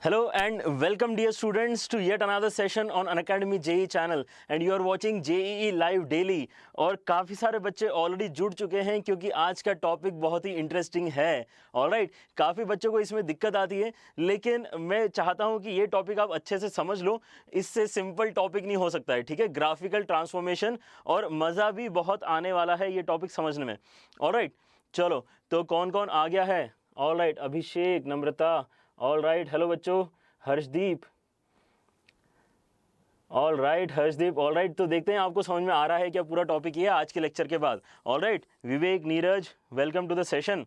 Hello and welcome dear students to yet another session on Unacademy JEE channel and you are watching JEE live daily। और काफ़ी सारे बच्चे already जुड़ चुके हैं क्योंकि आज का टॉपिक बहुत ही इंटरेस्टिंग है। ऑलराइट, काफ़ी बच्चों को इसमें दिक्कत आती है, लेकिन मैं चाहता हूं कि ये टॉपिक आप अच्छे से समझ लो। इससे सिंपल टॉपिक नहीं हो सकता है, ठीक है। ग्राफिकल ट्रांसफॉर्मेशन और मज़ा भी बहुत आने वाला है ये टॉपिक समझने में। ऑलराइट, चलो तो कौन कौन आ गया है। ऑलराइट, अभिषेक, नम्रता, ऑल राइट, हेलो बच्चों, Harshdeep, all right Harshdeep, all right. तो देखते हैं आपको समझ में आ रहा है क्या पूरा टॉपिक ये आज के लेक्चर के बाद। All right, Vivek, Neeraj, welcome to the session.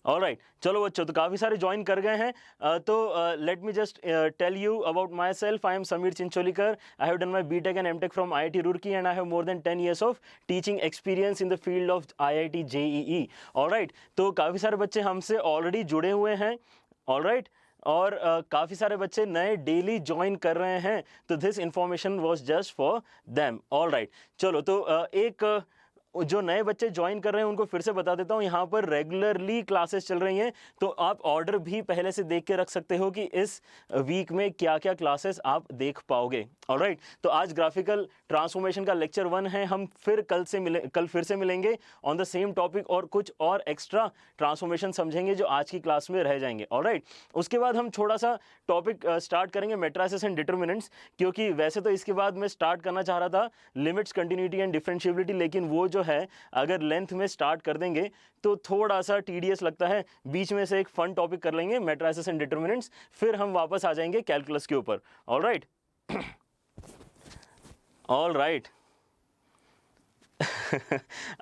All right, चलो बच्चों, तो काफ़ी सारे ज्वाइन कर गए हैं। तो let me just tell you about myself. I am Sameer Chincholikar. I have done my BTech and MTech from IIT Roorkee and I have more than 10 years of teaching experience in the field of IIT JEE। All right, तो काफ़ी सारे बच्चे हमसे already जुड़े हुए हैं। All right, और काफ़ी सारे बच्चे नए डेली ज्वाइन कर रहे हैं, तो this information was just for them. All right, चलो तो एक जो नए बच्चे ज्वाइन कर रहे हैं उनको फिर से बता देता हूँ, यहाँ पर रेगुलरली क्लासेस चल रही हैं, तो आप ऑर्डर भी पहले से देख के रख सकते हो कि इस वीक में क्या क्या क्लासेस आप देख पाओगे। ऑलराइट, तो आज ग्राफिकल ट्रांसफॉर्मेशन का लेक्चर 1 है। हम फिर कल फिर से मिलेंगे ऑन द सेम टॉपिक और कुछ और एक्स्ट्रा ट्रांसफॉर्मेशन समझेंगे जो आज की क्लास में रह जाएंगे। ऑलराइट, उसके बाद हम थोड़ा सा टॉपिक स्टार्ट करेंगे मैट्रिसेस एंड डिटर्मिनेंट्स, क्योंकि वैसे तो इसके बाद मैं स्टार्ट करना चाह रहा था लिमिट्स, कंटिन्यूटी एंड डिफरेंशिएबिलिटी, लेकिन वो जो है अगर लेंथ में स्टार्ट कर देंगे तो थोड़ा सा टीडियस लगता है। बीच में से एक फन टॉपिक कर लेंगे मैट्रिसेस एंड डिटर्मिनेंट्स, फिर हम वापस आ जाएंगे कैलकुलस के ऊपर। Alright, all right.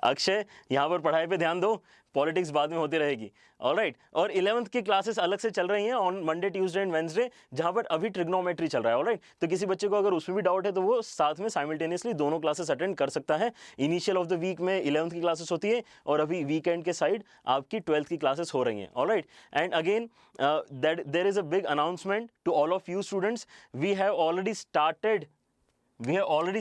अक्षय, यहाँ पर पढ़ाई पे ध्यान दो, पॉलिटिक्स बाद में होती रहेगी। ऑल राइट, और 11th की क्लासेस अलग से चल रही हैं on Monday, Tuesday and Wednesday, जहाँ पर अभी ट्रिग्नोमेट्री चल रहा है। ऑल राइट, तो किसी बच्चे को अगर उसमें भी डाउट है तो वो साथ में साइमल्टेनियसली दोनों क्लासेस अटेंड कर सकता है। इनिशियल ऑफ द वीक में 11th की क्लासेस होती है और अभी वीकेंड के साइड आपकी 12th की क्लासेस हो रही हैं। All right, and again that there is a big announcement to all of you students. We have already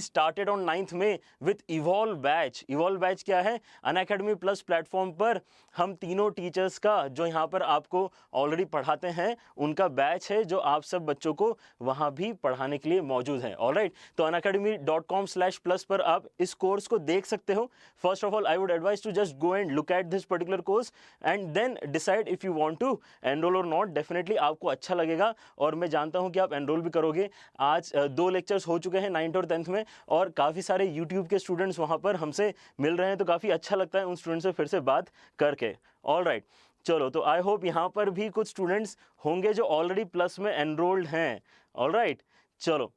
started on 9th में with evolve batch. Evolve batch क्या है? अनअकैडमी प्लस प्लेटफॉर्म पर हम तीनों टीचर्स का जो यहाँ पर आपको ऑलरेडी पढ़ाते हैं उनका बैच है, जो आप सब बच्चों को वहाँ भी पढ़ाने के लिए मौजूद है। ऑलराइट, तो unacademy.com/plus पर आप इस कोर्स को देख सकते हो। First of all I would advise to just go and look at this particular course and then decide if you want to enroll or not. Definitely आपको अच्छा लगेगा और मैं जानता हूँ कि आप एनरोल भी करोगे। आज 2 लेक्चर्स हो चुके हैं 9th और 10th में, और काफ़ी सारे यूट्यूब के स्टूडेंट्स वहाँ पर हमसे मिल रहे हैं, तो काफ़ी अच्छा लगता है उन स्टूडेंट्स से फिर से बात करके। ऑल राइट, चलो तो आई होप यहाँ पर भी कुछ स्टूडेंट्स होंगे जो ऑलरेडी प्लस में एनरोल्ड हैं। ऑल राइट, चलो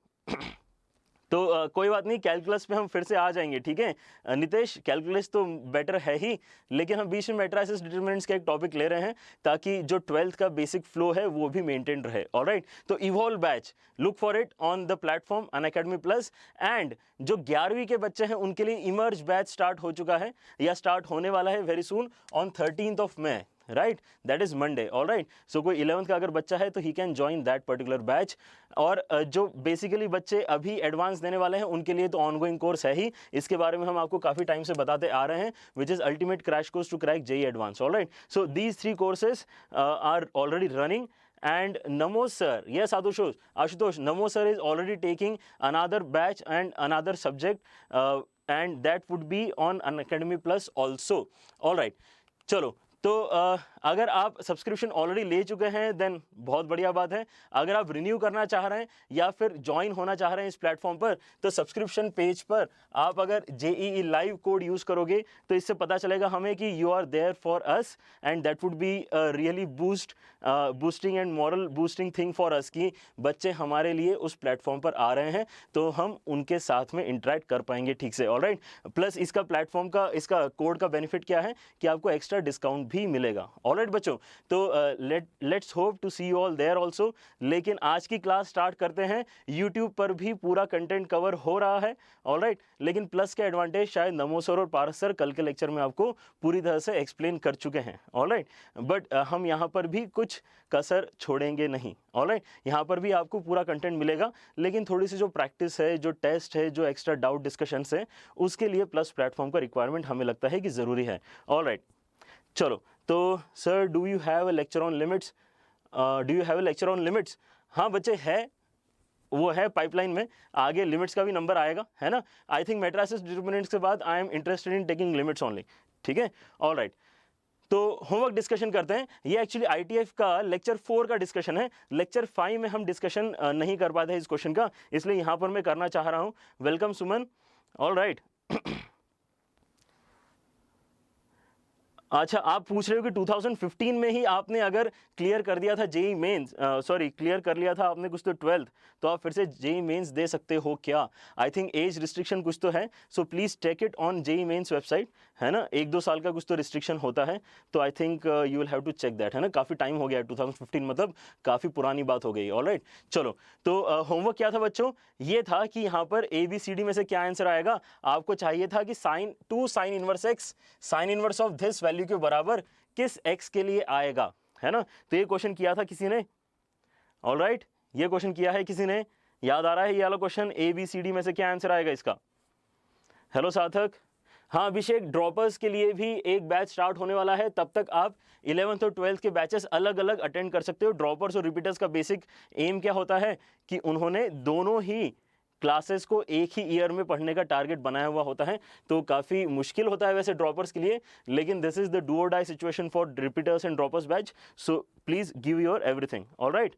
तो कोई बात नहीं, कैलकुलस पे हम फिर से आ जाएंगे, ठीक है। नितेश, कैलकुलस तो बेटर है ही, लेकिन हम बीच में मैट्रिसेस डिटरमिनेंट्स का एक टॉपिक ले रहे हैं ताकि जो 12th का बेसिक फ्लो है वो भी मेंटेन रहे। ऑलराइट, तो evolve batch, look for it on the platform Unacademy plus. And जो 11वीं के बच्चे हैं उनके लिए इमर्ज बैच स्टार्ट हो चुका है या स्टार्ट होने वाला है very soon on 13th of May, right, that is Monday. All right, so कोई 11th का अगर बच्चा है तो he can join that particular batch. और जो बेसिकली बच्चे अभी एडवांस देने वाले हैं उनके लिए तो ऑनगोइंग कोर्स है ही, इसके बारे में हम आपको काफ़ी टाइम से बताते आ रहे हैं, which is ultimate crash course to crack JEE advance. All right, so these 3 courses are already running and Namo sir, yes Ashutosh, Namo sir is already taking another batch and another subject and that would be on Unacademy Plus also. All right, चलो तो अगर आप subscription already ले चुके हैं then बहुत बढ़िया बात है। अगर आप रिन्यू करना चाह रहे हैं या फिर ज्वाइन होना चाह रहे हैं इस प्लेटफॉर्म पर, तो सब्सक्रिप्शन पेज पर आप अगर JEE लाइव कोड यूज़ करोगे तो इससे पता चलेगा हमें कि you are there for us and that would be really boosting and moral boosting thing for us कि बच्चे हमारे लिए उस प्लेटफॉर्म पर आ रहे हैं तो हम उनके साथ में इंटरेक्ट कर पाएंगे ठीक से। ऑलराइट, प्लस इसका प्लेटफॉर्म का, इसका कोड का बेनिफिट क्या है कि आपको एक्स्ट्रा डिस्काउंट भी मिलेगा। ऑलराइट बच्चों, तो let's hope to see you all there also. लेकिन आज की क्लास स्टार्ट करते हैं। यूट्यूब पर भी पूरा कंटेंट कवर हो रहा है। ऑलराइट, लेकिन प्लस के एडवांटेज शायद नमो सर और पारस सर कल के लेक्चर में आपको पूरी तरह से एक्सप्लेन कर चुके हैं। ऑलराइट, बट हम यहाँ पर भी कुछ कसर छोड़ेंगे नहीं। ऑलराइट, यहाँ पर भी आपको पूरा कंटेंट मिलेगा, लेकिन थोड़ी सी जो प्रैक्टिस है, जो टेस्ट है, जो एक्स्ट्रा डाउट डिस्कशंस है, उसके लिए प्लस प्लेटफॉर्म का रिक्वायरमेंट हमें लगता है कि ज़रूरी है। ऑलराइट, चलो तो sir, do you have a lecture on limits? Do you have a lecture on limits? हाँ बच्चे है, वो है पाइपलाइन में, आगे लिमिट्स का भी नंबर आएगा, है ना। आई थिंक मैट्रिसेस डिटरमिनेंट्स के बाद I am interested in taking limits only, ठीक है। ऑल राइट, तो होमवर्क डिस्कशन करते हैं। ये एक्चुअली आईटीएफ का लेक्चर 4 का डिस्कशन है, लेक्चर 5 में हम डिस्कशन नहीं कर पाते इस क्वेश्चन का, इसलिए यहाँ पर मैं करना चाह रहा हूँ। वेलकम सुमन। ऑल राइट अच्छा, आप पूछ रहे हो कि 2015 में ही आपने अगर क्लियर कर दिया था जेई मेंस, सॉरी क्लियर कर लिया था आपने कुछ तो 12th, तो आप फिर से जेई मेंस दे सकते हो क्या? आई थिंक एज रिस्ट्रिक्शन कुछ तो है, so please take it on JEE mains website, है ना। 1-2 साल का कुछ तो रिस्ट्रिक्शन होता है, तो I think you will have to check that, है ना। काफ़ी टाइम हो गया है, 2015 मतलब काफ़ी पुरानी बात हो गई। ऑलराइट, चलो, तो होमवर्क क्या था बच्चों? ये था कि यहाँ पर ABCD में से क्या आंसर आएगा। आपको चाहिए था कि sine inverse x, sign inverse of this value के बराबर किस x के लिए आएगा, है ना। तो ये क्वेश्चन किया था किसी ने। ऑलराइट, ये क्वेश्चन किया है किसी ने, याद आ रहा है ये वाला क्वेश्चन? ABCD में से क्या आंसर आएगा इसका? हेलो सार्थक। हाँ अभिषेक, ड्रॉपर्स के लिए भी एक बैच स्टार्ट होने वाला है, तब तक आप 11th और 12th के बैचेस अलग अलग अटेंड कर सकते हो। ड्रॉपर्स और रिपीटर्स का बेसिक एम क्या होता है कि उन्होंने दोनों ही क्लासेस को एक ही ईयर में पढ़ने का टारगेट बनाया हुआ होता है, तो काफ़ी मुश्किल होता है वैसे ड्रॉपर्स के लिए, लेकिन this is the do or die situation for repeaters and droppers batch, so please give your everything. Alright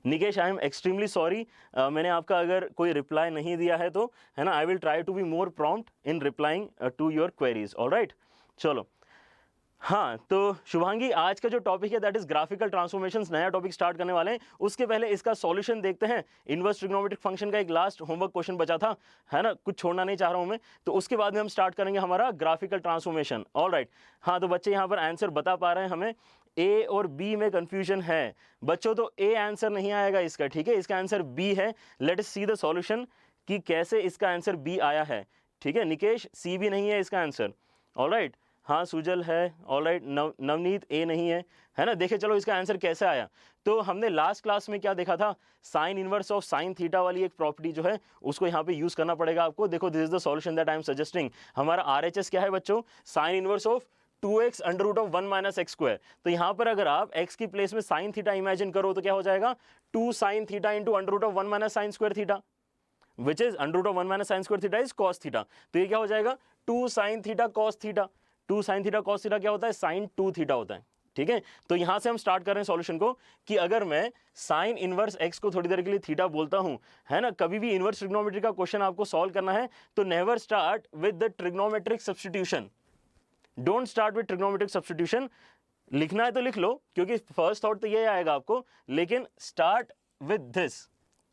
Nikesh, I am extremely sorry, मैंने आपका अगर कोई रिप्लाई नहीं दिया है तो, है ना, I will try to be more prompt in replying to your queries. Alright, चलो, हाँ तो शुभांगी, आज का जो टॉपिक है दैट इज ग्राफिकल ट्रांसफॉर्मेशंस, नया टॉपिक स्टार्ट करने वाले हैं। उसके पहले इसका सॉल्यूशन देखते हैं। इनवर्स ट्रिग्नोमेट्रिक फंक्शन का एक लास्ट होमवर्क क्वेश्चन बचा था, है ना, कुछ छोड़ना नहीं चाह रहा हूं मैं, तो उसके बाद में हम स्टार्ट करेंगे हमारा ग्राफिकल ट्रांसफॉर्मेशन। ऑलराइट, हाँ तो बच्चे यहाँ पर आंसर बता पा रहे हैं हमें, ए और बी में कंफ्यूजन है बच्चों, तो ए आंसर नहीं आएगा इसका, ठीक है, इसका आंसर बी है। Let us see the solution कि कैसे इसका आंसर बी आया है, ठीक है। निकेश, सी भी नहीं है इसका आंसर। ऑलराइट, हाँ सुजल है। ऑलराइट, नवनीत, ए नहीं है ना। देखे चलो इसका आंसर कैसे आया। तो हमने लास्ट क्लास में क्या देखा था, sign inverse of sine theta वाली एक प्रॉपर्टी जो है उसको यहाँ पे यूज करना पड़ेगा आपको। देखो, this is the solution that I am suggesting. हमारा RHS क्या है बच्चों? Sine inverse of 2x under root of 1 minus x square. तो यहाँ पर अगर आप x की प्लेस में साइन थीटा इमेजिन करो तो क्या हो जाएगा, 2 sine theta into under root of 1 minus sine square theta, which is under root of 1 minus sine square theta is cos theta. तो ये क्या हो जाएगा, 2 sine theta cos theta. 2 sine theta cos theta क्या होता है, साइन 2 थीटा होता है, ठीक है। तो यहां से हम स्टार्ट कर रहे हैं सॉल्यूशन को कि अगर मैं साइन इनवर्स एक्स को थोड़ी देर के लिए थीटा बोलता हूं, है ना, कभी भी इनवर्स ट्रिग्नोमेट्री का क्वेश्चन आपको सॉल्व करना है तो never start with the trigonometric substitution, don't start with trigonometric substitution. लिखना है तो लिख लो क्योंकि फर्स्ट थॉट तो ये आएगा आपको, लेकिन स्टार्ट विद दिस,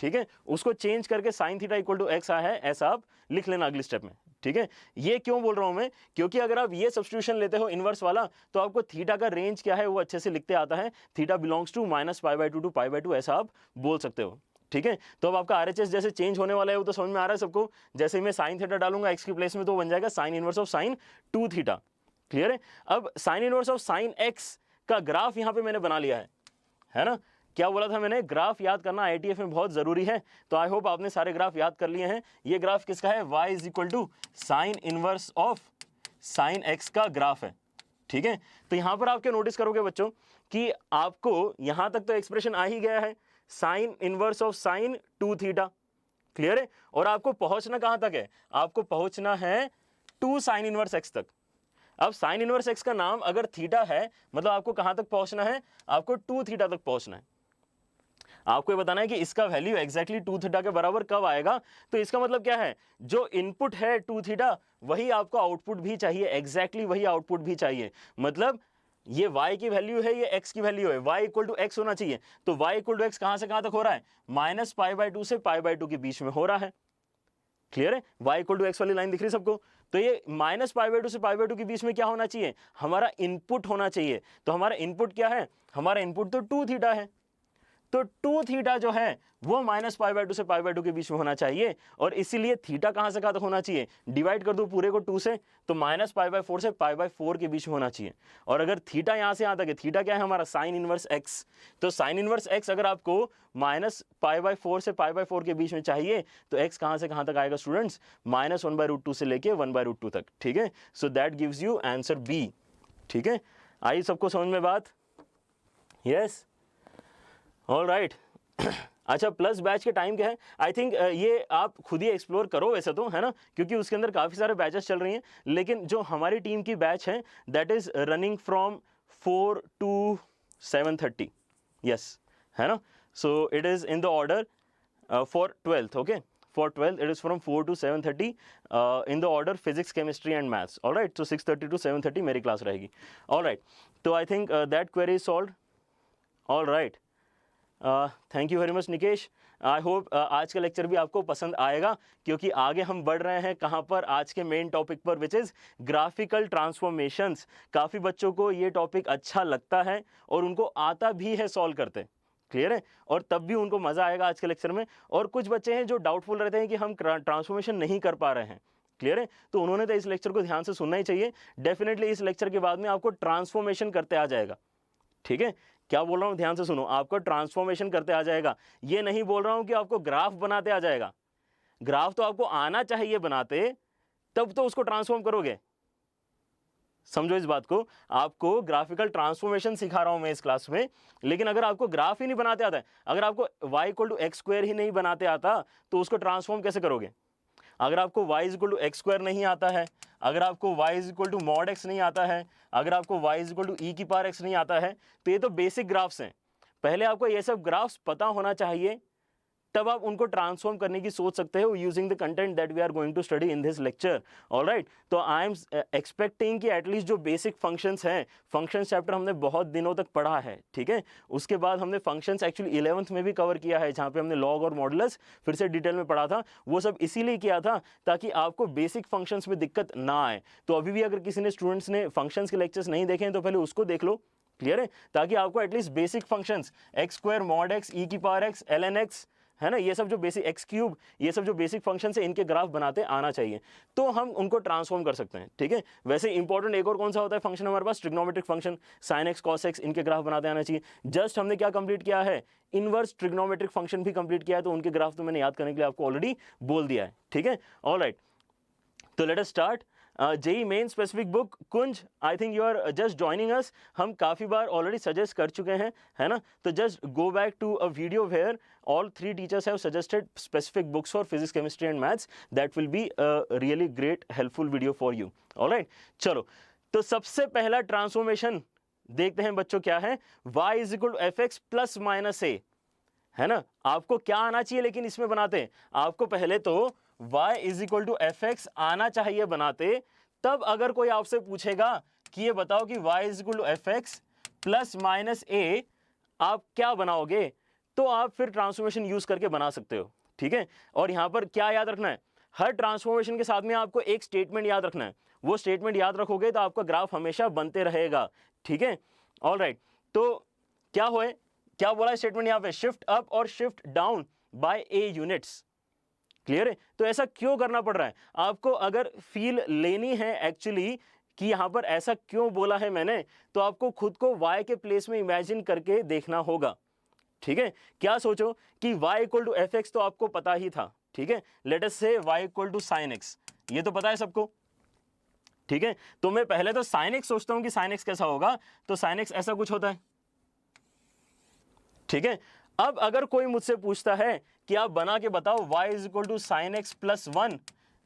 ठीक है। उसको चेंज करके sine theta equal to x आया है ऐसा आप लिख लेना अगली स्टेप में, ठीक है। ये क्यों बोल रहा हूं मैं, क्योंकि अगर आप ये सब्स्टिट्यूशन लेते हो इनवर्स वाला तो आपको थीटा का रेंज क्या है वो अच्छे से लिखते आता है। थीटा बिलोंग्स टू -π/2 टू π/2 ऐसा आप बोल सकते हो, ठीक है। तो अब आपका RHS जैसे चेंज होने वाला है वो तो समझ में आ रहा है सबको। जैसे ही मैं साइन थीटा डालूंगा एक्स की प्लेस में तो बन जाएगा sign inverse of sign 2 theta, clear है। अब sign inverse of sine x का ग्राफ यहां पे मैंने बना लिया है ना। क्या बोला था मैंने, ग्राफ याद करना ITF में बहुत जरूरी है, तो आई होप आपने सारे ग्राफ याद कर लिए हैं। ये ग्राफ किसका है, y is equal to sine inverse of sine x का ग्राफ है, ठीक है। तो यहां पर आप क्या नोटिस करोगे बच्चों कि आपको यहां तक तो एक्सप्रेशन आ ही गया है, sign inverse of sign 2 theta, clear है। और आपको पहुंचना कहां तक है, आपको पहुंचना है 2 साइन इनवर्स एक्स तक। अब साइन इनवर्स एक्स का नाम अगर थीटा है मतलब आपको कहां तक पहुंचना है, आपको 2 थीटा तक पहुंचना है। आपको ये बताना है कि इसका वैल्यू एग्जैक्टली 2 थीटा के बराबर कब आएगा। तो इसका मतलब क्या है, जो इनपुट है 2 थीटा वही आपको आउटपुट भी चाहिए, एग्जैक्टली वही आउटपुट भी चाहिए। मतलब ये y की वैल्यू है, ये x की वैल्यू है, y इक्वल टू एक्स होना चाहिए। तो y इक्वल टू एक्स कहां से कहां तक हो रहा है, -π/2 से π/2 के बीच में हो रहा है, क्लियर है। y इक्वल टू एक्स वाली लाइन दिख रही है सबको। तो ये -π/2 से π/2 के बीच में क्या होना चाहिए, हमारा इनपुट होना चाहिए। तो हमारा इनपुट क्या है, हमारा इनपुट तो 2 थीटा है। तो 2 थीटा जो है वो -π/2 से π/2 के बीच में होना चाहिए। और इसीलिए थीटा कहां से कहां तक होना चाहिए, डिवाइड कर दो पूरे को 2 से, तो -π/4 से π/4 के बीच में होना चाहिए। और अगर थीटा यहां से यहां तक है, थीटा क्या है हमारा, साइन इनवर्स एक्स। तो साइन इनवर्स एक्स अगर आपको -π/4 से π/4 के बीच में चाहिए तो एक्स कहां से कहां तक आएगा स्टूडेंट्स, -1/√2 से लेके 1/√2 तक, ठीक है। So that gives you answer B, ठीक है। आई सबको समझ में बात, यस, ऑल राइट। अच्छा, प्लस बैच के टाइम क्या है? आई थिंक ये आप खुद ही एक्सप्लोर करो वैसे तो, है ना, क्योंकि उसके अंदर काफ़ी सारे बैचेस चल रही हैं, लेकिन जो हमारी टीम की बैच है that is running from 4 to 7:30, yes, है ना। So it is in the order for 12th, okay, for 12th it is from 4 to 7:30 in the order physics, chemistry and maths, all right, so 6:30 to 7:30 मेरी class रहेगी, all right, तो I think that query is solved, all right, thank you very much Nikesh. I hope आज का lecture भी आपको पसंद आएगा, क्योंकि आगे हम बढ़ रहे हैं कहाँ पर, आज के मेन टॉपिक पर, विच इज़ ग्राफिकल ट्रांसफॉर्मेशंस। काफ़ी बच्चों को ये टॉपिक अच्छा लगता है और उनको आता भी है सॉल्व करते, क्लियर है, और तब भी उनको मज़ा आएगा आज के लेक्चर में। और कुछ बच्चे हैं जो डाउटफुल रहते हैं कि हम ट्रांसफॉर्मेशन नहीं कर पा रहे हैं, क्लियर है, तो उन्होंने तो इस लेक्चर को ध्यान से सुनना ही चाहिए। डेफिनेटली इस लेक्चर के बाद में आपको ट्रांसफॉर्मेशन करते आ जाएगा, ठीक है। क्या बोल रहा हूँ, ध्यान से सुनो, आपको ट्रांसफॉर्मेशन करते आ जाएगा। ये नहीं बोल रहा हूँ कि आपको ग्राफ बनाते आ जाएगा, ग्राफ तो आपको आना चाहिए बनाते, तब तो उसको ट्रांसफॉर्म करोगे। समझो इस बात को, आपको ग्राफिकल ट्रांसफॉर्मेशन सिखा रहा हूं मैं इस क्लास में, लेकिन अगर आपको ग्राफ ही नहीं बनाते आता है, अगर आपको y = x² ही नहीं बनाते आता, तो उसको ट्रांसफॉर्म कैसे करोगे? अगर आपको y = x² नहीं आता है, अगर आपको y = mod x नहीं आता है, अगर आपको y = e⁻x नहीं आता है, तो ये तो बेसिक ग्राफ्स हैं। पहले आपको ये सब ग्राफ्स पता होना चाहिए, तब आप उनको ट्रांसफॉर्म करने की सोच सकते हो using the content that we are going to study in this lecture, alright. तो आई एम एक्सपेक्टिंग कि एटलीस्ट जो बेसिक फंक्शंस हैं, फंक्शंस चैप्टर हमने बहुत दिनों तक पढ़ा है, ठीक है। उसके बाद हमने फंक्शंस एक्चुअली 11th में भी कवर किया है, जहाँ पे हमने लॉग और मॉडुलस फिर से डिटेल में पढ़ा था। वो सब इसीलिए किया था ताकि आपको बेसिक फंक्शंस में दिक्कत ना आए। तो अभी भी अगर किसी ने स्टूडेंट्स ने फंक्शंस के लेक्चर्स नहीं देखे हैं तो पहले उसको देख लो, क्लियर है, ताकि आपको at least basic functions x² mod x e⁻x ln x, है ना, ये सब जो बेसिक x³, ये सब जो बेसिक फंक्शन है, इनके ग्राफ बनाते आना चाहिए, तो हम उनको ट्रांसफॉर्म कर सकते हैं, ठीक है। वैसे इंपॉर्टेंट एक और कौन सा होता है फंक्शन हमारे पास, trigonometric function, sin x cos x, इनके ग्राफ बनाते आना चाहिए। जस्ट हमने क्या कंप्लीट किया है, इनवर्स ट्रिग्नोमेट्रिक फंक्शन भी कंप्लीट किया है, तो उनके ग्राफ तो मैंने याद करने के लिए आपको ऑलरेडी बोल दिया है, ठीक है, ऑलराइट। तो let us start. JEE main specific book, Kunj, I think you are just joining us, हम काफ़ी बार ऑलरेडी सजेस्ट कर चुके हैं, है ना। तो just go back to a video where all 3 teachers have suggested specific books for physics, chemistry and maths. That will be a really great helpful video for you, all right। चलो, तो सबसे पहला ट्रांसफॉर्मेशन देखते हैं बच्चों, क्या है, y = fx + - a, है ना। आपको क्या आना चाहिए लेकिन इसमें बनाते हैं, आपको पहले तो y = fx आना चाहिए बनाते, तब अगर कोई आपसे पूछेगा कि ये बताओ कि y = fx + - a, आप क्या बनाओगे, तो आप फिर ट्रांसफॉर्मेशन यूज करके बना सकते हो, ठीक है। और यहां पर क्या याद रखना है, हर ट्रांसफॉर्मेशन के साथ में आपको एक स्टेटमेंट याद रखना है, वो स्टेटमेंट याद रखोगे तो आपका ग्राफ हमेशा बनते रहेगा, ठीक है, ऑलराइट। तो क्या हुआ, क्या बोला स्टेटमेंट यहाँ पे, शिफ्ट अप और shift down by a units, clear है। तो ऐसा क्यों करना पड़ रहा है आपको, अगर फील लेनी है एक्चुअली कि यहां पर ऐसा क्यों बोला है मैंने, तो आपको खुद को y के प्लेस में इमेजिन करके देखना होगा, ठीक है। क्या सोचो कि y = fx तो आपको पता ही था, ठीक है, लेट अस से y = sin x, ये तो पता है सबको, ठीक है। तो मैं पहले तो sin x सोचता हूं कि sin x कैसा होगा, तो sin x ऐसा कुछ होता है, ठीक है। अब अगर कोई मुझसे पूछता है कि आप बना के बताओ y = sin x + 1,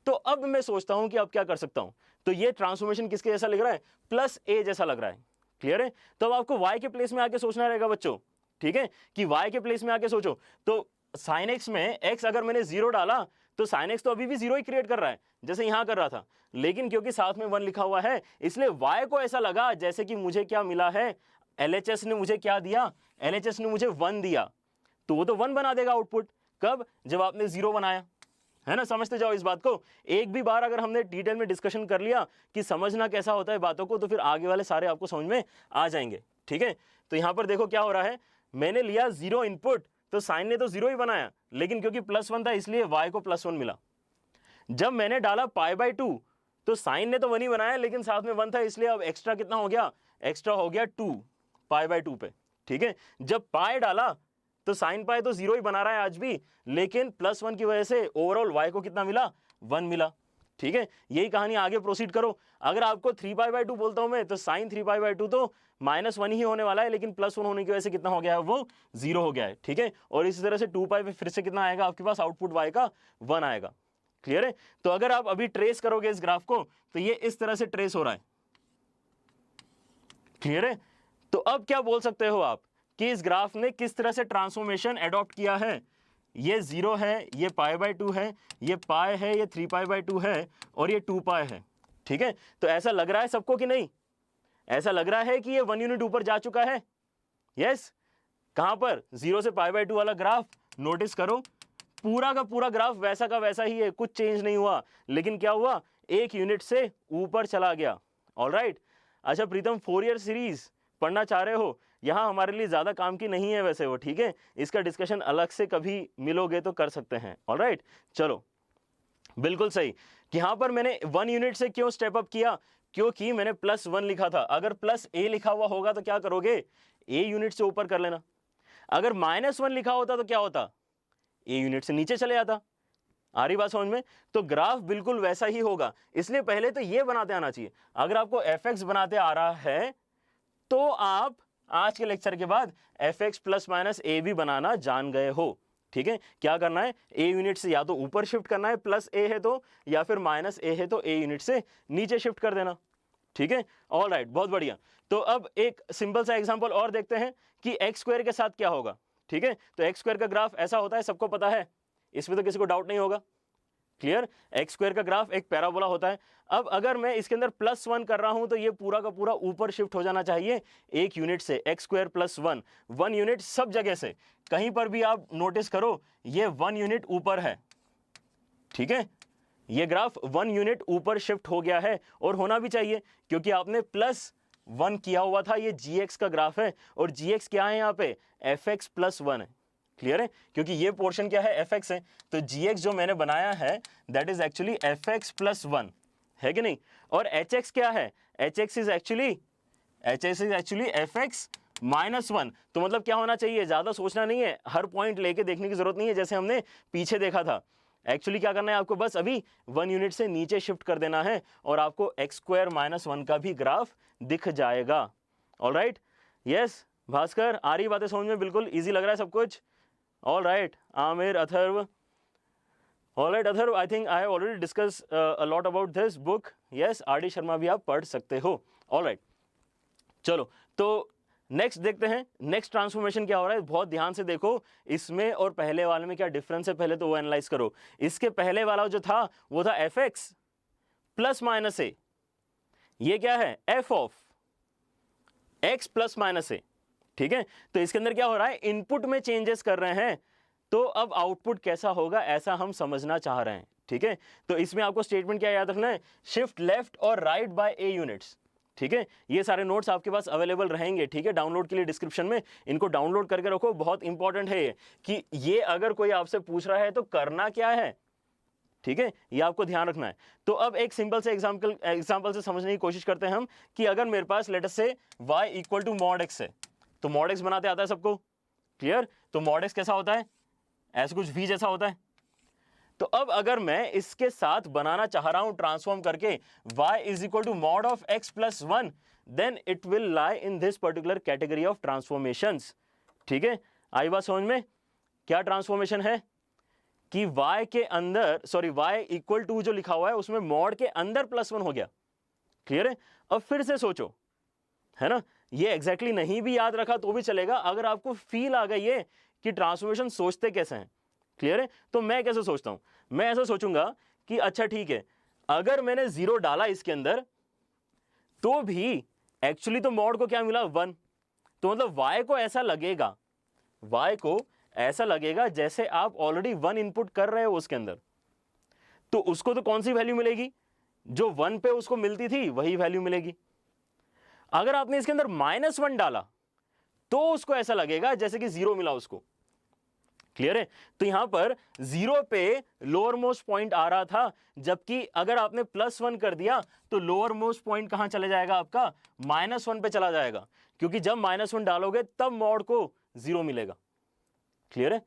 तो अब मैं सोचता हूं कि अब क्या कर सकता हूं, तो ये ट्रांसफॉर्मेशन किसके जैसा लग रहा है, +a जैसा लग रहा है, क्लियर है। तो अब आपको y के प्लेस में आके सोचना रहेगा बच्चों, ठीक है, कि y के प्लेस में आके सोचो। तो sin x में x अगर मैंने 0 डाला, तो sin x तो अभी भी 0 ही क्रिएट कर रहा है जैसे यहां कर रहा था, लेकिन क्योंकि साथ में 1 लिखा हुआ है, इसलिए y को ऐसा लगा जैसे कि मुझे क्या मिला है, LHS ने मुझे क्या दिया, LHS ने मुझे 1 दिया, तो वो तो 1 बना देगा आउटपुट, कब, जब आपने 0 बनाया, है ना। समझते जाओ इस बात को, एक भी बार अगर हमने डिटेल में डिस्कशन कर लिया कि समझना कैसा होता है बातों को, तो फिर आगे वाले सारे आपको समझ में आ जाएंगे, ठीक है। तो यहां पर देखो क्या हो रहा है, मैंने लिया 0 इनपुट, तो साइन ने तो 0 ही बनाया, लेकिन क्योंकि +1 था इसलिए y को +1 मिला। जब मैंने डाला π/2, तो साइन ने तो 1 ही बनाया, लेकिन साथ में 1 था, इसलिए अब एक्स्ट्रा कितना हो गया, एक्स्ट्रा हो गया 2 π/2 पे, ठीक है। जब पाई डाला तो साइन पाई तो 0 ही बना रहा है आज भी, लेकिन +1 की वजह से ओवरऑल y को कितना मिला, 1 मिला, ठीक है, यही कहानी आगे प्रोसीड करो। अगर आपको 3π/2 बोलता हूं मैं तो साइन 3π/2 तो -1 ही होने वाला है, लेकिन +1 होने की वजह से कितना हो गया है, वो 0 हो गया है। ठीक है, और इसी तरह से 2π पे फिर से कितना आएगा आपके पास, आउटपुट y का 1 आएगा। क्लियर है? तो अगर आप अभी ट्रेस करोगे इस ग्राफ को तो ये इस तरह से ट्रेस हो रहा है। क्लियर है? तो अब क्या बोल सकते हो आप कि इस ग्राफ ने किस तरह से ट्रांसफॉर्मेशन एडॉप्ट किया है। ये 0 है, ये π/2 है, ये पाई है, ये 3π/2 है और ये 2π है। ठीक है, तो ऐसा लग रहा है सबको कि नहीं? ऐसा लग रहा है कि ये 1 यूनिट ऊपर जा चुका है। यस, कहां पर? 0 से π/2 वाला ग्राफ नोटिस करो, पूरा का पूरा ग्राफ वैसा का वैसा ही है, कुछ चेंज नहीं हुआ, लेकिन क्या हुआ, 1 यूनिट से ऊपर चला गया। ऑलराइट। अच्छा प्रीतम, फोरियर सीरीज पढ़ना चाह रहे हो? यहाँ हमारे लिए ज़्यादा काम की नहीं है वैसे वो, ठीक है, इसका डिस्कशन अलग से कभी मिलोगे तो कर सकते हैं। ऑलराइट, चलो, बिल्कुल सही कि यहाँ पर मैंने 1 यूनिट से क्यों स्टेप अप किया, क्योंकि मैंने +1 लिखा था। अगर +a लिखा हुआ होगा तो क्या करोगे, a यूनिट से ऊपर कर लेना। अगर -1 लिखा होता तो क्या होता, a यूनिट से नीचे चले जाता। आ रही बात समझ में? तो ग्राफ बिल्कुल वैसा ही होगा, इसलिए पहले तो ये बनाते आना चाहिए। अगर आपको fx बनाते आ रहा है तो आप आज के लेक्चर के बाद fx ± a भी बनाना जान गए हो। ठीक है, क्या करना है, a यूनिट से या तो ऊपर शिफ्ट करना है, +a है तो, या फिर -a है तो a यूनिट से नीचे शिफ्ट कर देना। ठीक है, ऑल राइट, बहुत बढ़िया। तो अब एक सिंपल सा एग्जांपल और देखते हैं कि x² के साथ क्या होगा। ठीक है, तो x² का ग्राफ ऐसा होता है, सबको पता है, इसमें तो किसी को डाउट नहीं होगा। क्लियर, x² का ग्राफ एक पैराबोला होता है। अब अगर मैं इसके अंदर +1 कर रहा हूं तो ये पूरा का पूरा ऊपर शिफ्ट हो जाना चाहिए 1 यूनिट से, x² + 1, 1 यूनिट सब जगह से, कहीं पर भी आप नोटिस करो ये 1 यूनिट ऊपर है। ठीक है, ये ग्राफ 1 यूनिट ऊपर शिफ्ट हो गया है, और होना भी चाहिए क्योंकि आपने +1 किया हुआ था। ये gx का ग्राफ है, और gx क्या है यहाँ पे, fx + 1 है। क्लियर है, क्योंकि ये पोर्शन क्या है, fx है, तो gx जो मैंने बनाया है दैट इज एक्चुअली fx + 1 है कि नहीं। और hx क्या है, hx इज एक्चुअली fx - 1। तो मतलब क्या होना चाहिए, ज्यादा सोचना नहीं है, हर पॉइंट लेके देखने की जरूरत नहीं है जैसे हमने पीछे देखा था। एक्चुअली क्या करना है आपको, बस अभी 1 यूनिट से नीचे शिफ्ट कर देना है और आपको x² - 1 का भी ग्राफ दिख जाएगा। ऑलराइट, यस भास्कर, आ रही बातें समझ में, बिल्कुल इजी लग रहा है सब कुछ। All right, Amir, Atharv. All right, Atharv, I think I have already discussed a lot about this book. Yes, R.D. Sharma भी आप पढ़ सकते हो। All right, चलो, तो नेक्स्ट देखते हैं, नेक्स्ट ट्रांसफॉर्मेशन क्या हो रहा है। बहुत ध्यान से देखो, इसमें और पहले वाले में क्या डिफरेंस है, पहले तो वो एनालाइज करो। इसके पहले वाला जो था वो था fx + -a, ये क्या है, f ऑफ x + -a। ठीक है, तो इसके अंदर क्या हो रहा है, इनपुट में चेंजेस कर रहे हैं, तो अब आउटपुट कैसा होगा ऐसा हम समझना चाह रहे हैं। ठीक है, तो इसमें आपको स्टेटमेंट क्या याद रखना है, शिफ्ट लेफ्ट और राइट बाय a यूनिट्स। ठीक है, ये सारे नोट्स आपके पास अवेलेबल रहेंगे। ठीक है, डाउनलोड के लिए डिस्क्रिप्शन में इनको डाउनलोड करके रखो, बहुत इंपॉर्टेंट है ये, कि ये अगर कोई आपसे पूछ रहा है तो करना क्या है। ठीक है, ये आपको ध्यान रखना है। तो अब एक सिंपल से एग्जाम्पल से समझने की कोशिश करते हैं हम, कि अगर मेरे पास लेट अस से y = mod x है, तो mod x बनाते आता है सबको। क्लियर, तो mod x कैसा होता है, ऐसा कुछ v जैसा होता है। तो अब अगर मैं इसके साथ बनाना चाह रहा हूं ट्रांसफॉर्म करके y = mod of x + 1, then it will lie in this particular category of transformations. ठीक है, आई बात समझ में? क्या ट्रांसफॉर्मेशन है कि y के अंदर, सॉरी y = जो लिखा हुआ है उसमें mod के अंदर +1 हो गया। क्लियर है, अब फिर से सोचो, है ना, ये एग्जैक्टली नहीं भी याद रखा तो भी चलेगा, अगर आपको फील आ गई है कि ट्रांसफॉर्मेशन सोचते कैसे हैं। क्लियर है, तो मैं कैसे सोचता हूं, मैं ऐसा सोचूंगा कि अच्छा ठीक है, अगर मैंने 0 डाला इसके अंदर तो भी एक्चुअली तो मॉड को क्या मिला, 1। तो मतलब y को ऐसा लगेगा जैसे आप ऑलरेडी 1 इनपुट कर रहे हो उसके अंदर, तो उसको तो कौन सी वैल्यू मिलेगी, जो 1 पे उसको मिलती थी वही वैल्यू मिलेगी। अगर आपने इसके अंदर -1 डाला तो उसको ऐसा लगेगा जैसे कि 0 मिला उसको। क्लियर है, तो यहां पर 0 पे लोअर मोस्ट पॉइंट आ रहा था, जबकि अगर आपने +1 कर दिया तो लोअर मोस्ट पॉइंट कहां चले जाएगा आपका, -1 पे चला जाएगा, क्योंकि जब -1 डालोगे तब मॉड को 0 मिलेगा। क्लियर है,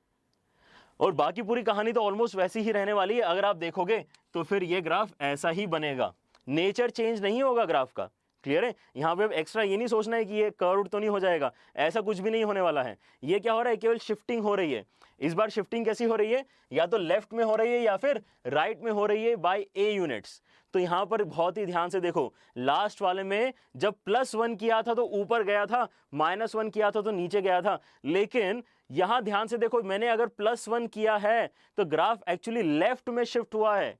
और बाकी पूरी कहानी तो ऑलमोस्ट वैसी ही रहने वाली है। अगर आप देखोगे तो फिर ये ग्राफ ऐसा ही बनेगा, नेचर चेंज नहीं होगा ग्राफ का। क्लियर है? यहाँ पे अब एक्स्ट्रा ये नहीं सोचना है कि ये कर्व तो नहीं हो जाएगा, ऐसा कुछ भी नहीं होने वाला है। ये क्या हो रहा है, केवल शिफ्टिंग हो रही है। इस बार शिफ्टिंग कैसी हो रही है, या तो लेफ्ट में हो रही है या फिर राइट में हो रही है बाय ए यूनिट्स। तो यहाँ पर बहुत ही ध्यान से देखो, लास्ट वाले में जब +1 किया था तो ऊपर गया था, -1 किया था तो नीचे गया था। लेकिन यहां ध्यान से देखो, मैंने अगर +1 किया है तो ग्राफ एक्चुअली लेफ्ट में शिफ्ट हुआ है।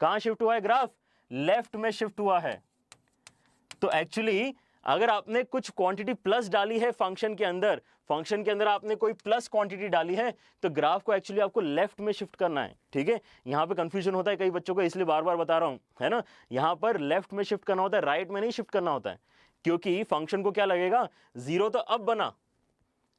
कहां शिफ्ट हुआ है ग्राफ? लेफ्ट में शिफ्ट हुआ है। तो एक्चुअली अगर आपने कुछ क्वांटिटी प्लस डाली है फंक्शन के अंदर आपने कोई प्लस क्वांटिटी डाली है, तो ग्राफ को एक्चुअली आपको लेफ्ट में शिफ्ट करना है। ठीक है? यहां पे कंफ्यूजन होता है कई बच्चों को, इसलिए बार बार बता रहा हूं, है ना। यहां पर लेफ्ट में शिफ्ट करना होता है, राइट में नहीं शिफ्ट करना होता है। क्योंकि फंक्शन को क्या लगेगा, जीरो तो अब बना,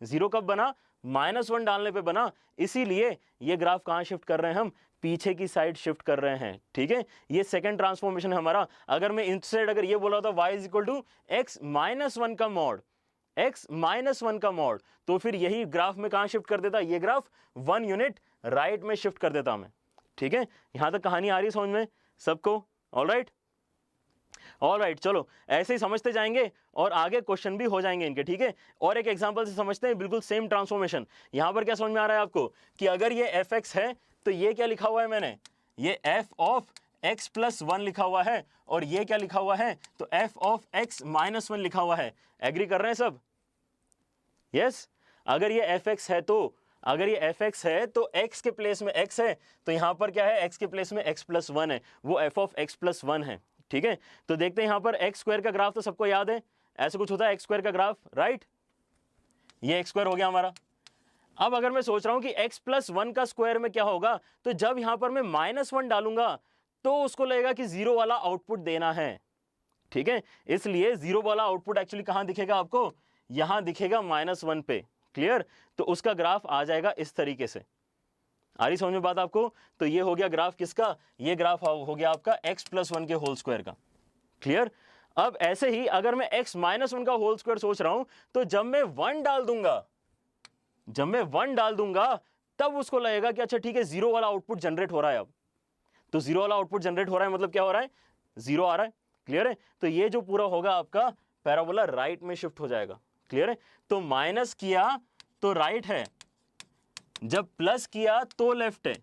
जीरो कब बना, -1 डालने पे बना। इसीलिए ये ग्राफ कहां शिफ्ट कर रहे हैं हम, पीछे की साइड शिफ्ट कर रहे हैं। ठीक है? ये सेकंड ट्रांसफॉर्मेशन है हमारा। अगर मैं इंस्टेड अगर ये बोला होता y = x-1 का मॉड, x-1 का मॉड, तो फिर यही ग्राफ में कहां शिफ्ट कर देता, ये ग्राफ 1 यूनिट राइट में शिफ्ट कर देता मैं। ठीक है? यहां तक कहानी आ रही है समझ में सबको? ऑलराइट, ऑलराइट, चलो ऐसे ही समझते जाएंगे और आगे क्वेश्चन भी हो जाएंगे इनके। ठीक है? और एक एग्जांपल से समझते हैं, बिल्कुल सेम ट्रांसफॉर्मेशन। यहां पर क्या समझ में आ रहा है आपको कि अगर ये fx है तो ये क्या लिखा हुआ है मैंने, ये f(x+1) लिखा हुआ है, और ये क्या लिखा हुआ है, तो f(x-1) लिखा हुआ है। एग्री कर रहे हैं सब? यस? अगर ये fx है तो, अगर ये fx है तो x के प्लेस में x है, तो यहां पर क्या है, x के प्लेस में x+1 है, वो f(x+1) है। ठीक है? तो देखते हैं यहां पर x² का ग्राफ तो सबको याद है, ऐसे कुछ होता है x² का ग्राफ, राइट? ये x² हो गया हमारा। अब अगर मैं सोच रहा हूं कि x+1 का स्क्वायर में क्या होगा, तो जब यहां पर मैं -1 डालूंगा तो उसको लगेगा कि जीरो वाला आउटपुट देना है। ठीक है? इसलिए जीरो वाला आउटपुट एक्चुअली कहां दिखेगा आपको, यहां दिखेगा -1 पे। क्लियर? तो उसका ग्राफ आ जाएगा इस तरीके से। आ रही समझ में बात आपको? तो ये हो गया ग्राफ किसका, ये ग्राफ हो गया आपका x+1 के होल स्क्वायर का। क्लियर? अब ऐसे ही अगर मैं x-1 का होल स्क्वायर सोच रहा हूं, तो जब मैं 1 डाल दूंगा, तब उसको लगेगा कि अच्छा ठीक है, जीरो वाला आउटपुट जनरेट हो रहा है। अब तो जीरो वाला आउटपुट जनरेट हो रहा है, मतलब क्या हो रहा है, जीरो आ रहा है। क्लियर है? तो ये जो पूरा होगा आपका पैराबोला राइट में शिफ्ट हो जाएगा। क्लियर है? तो माइनस किया तो राइट है, जब प्लस किया तो लेफ्ट है।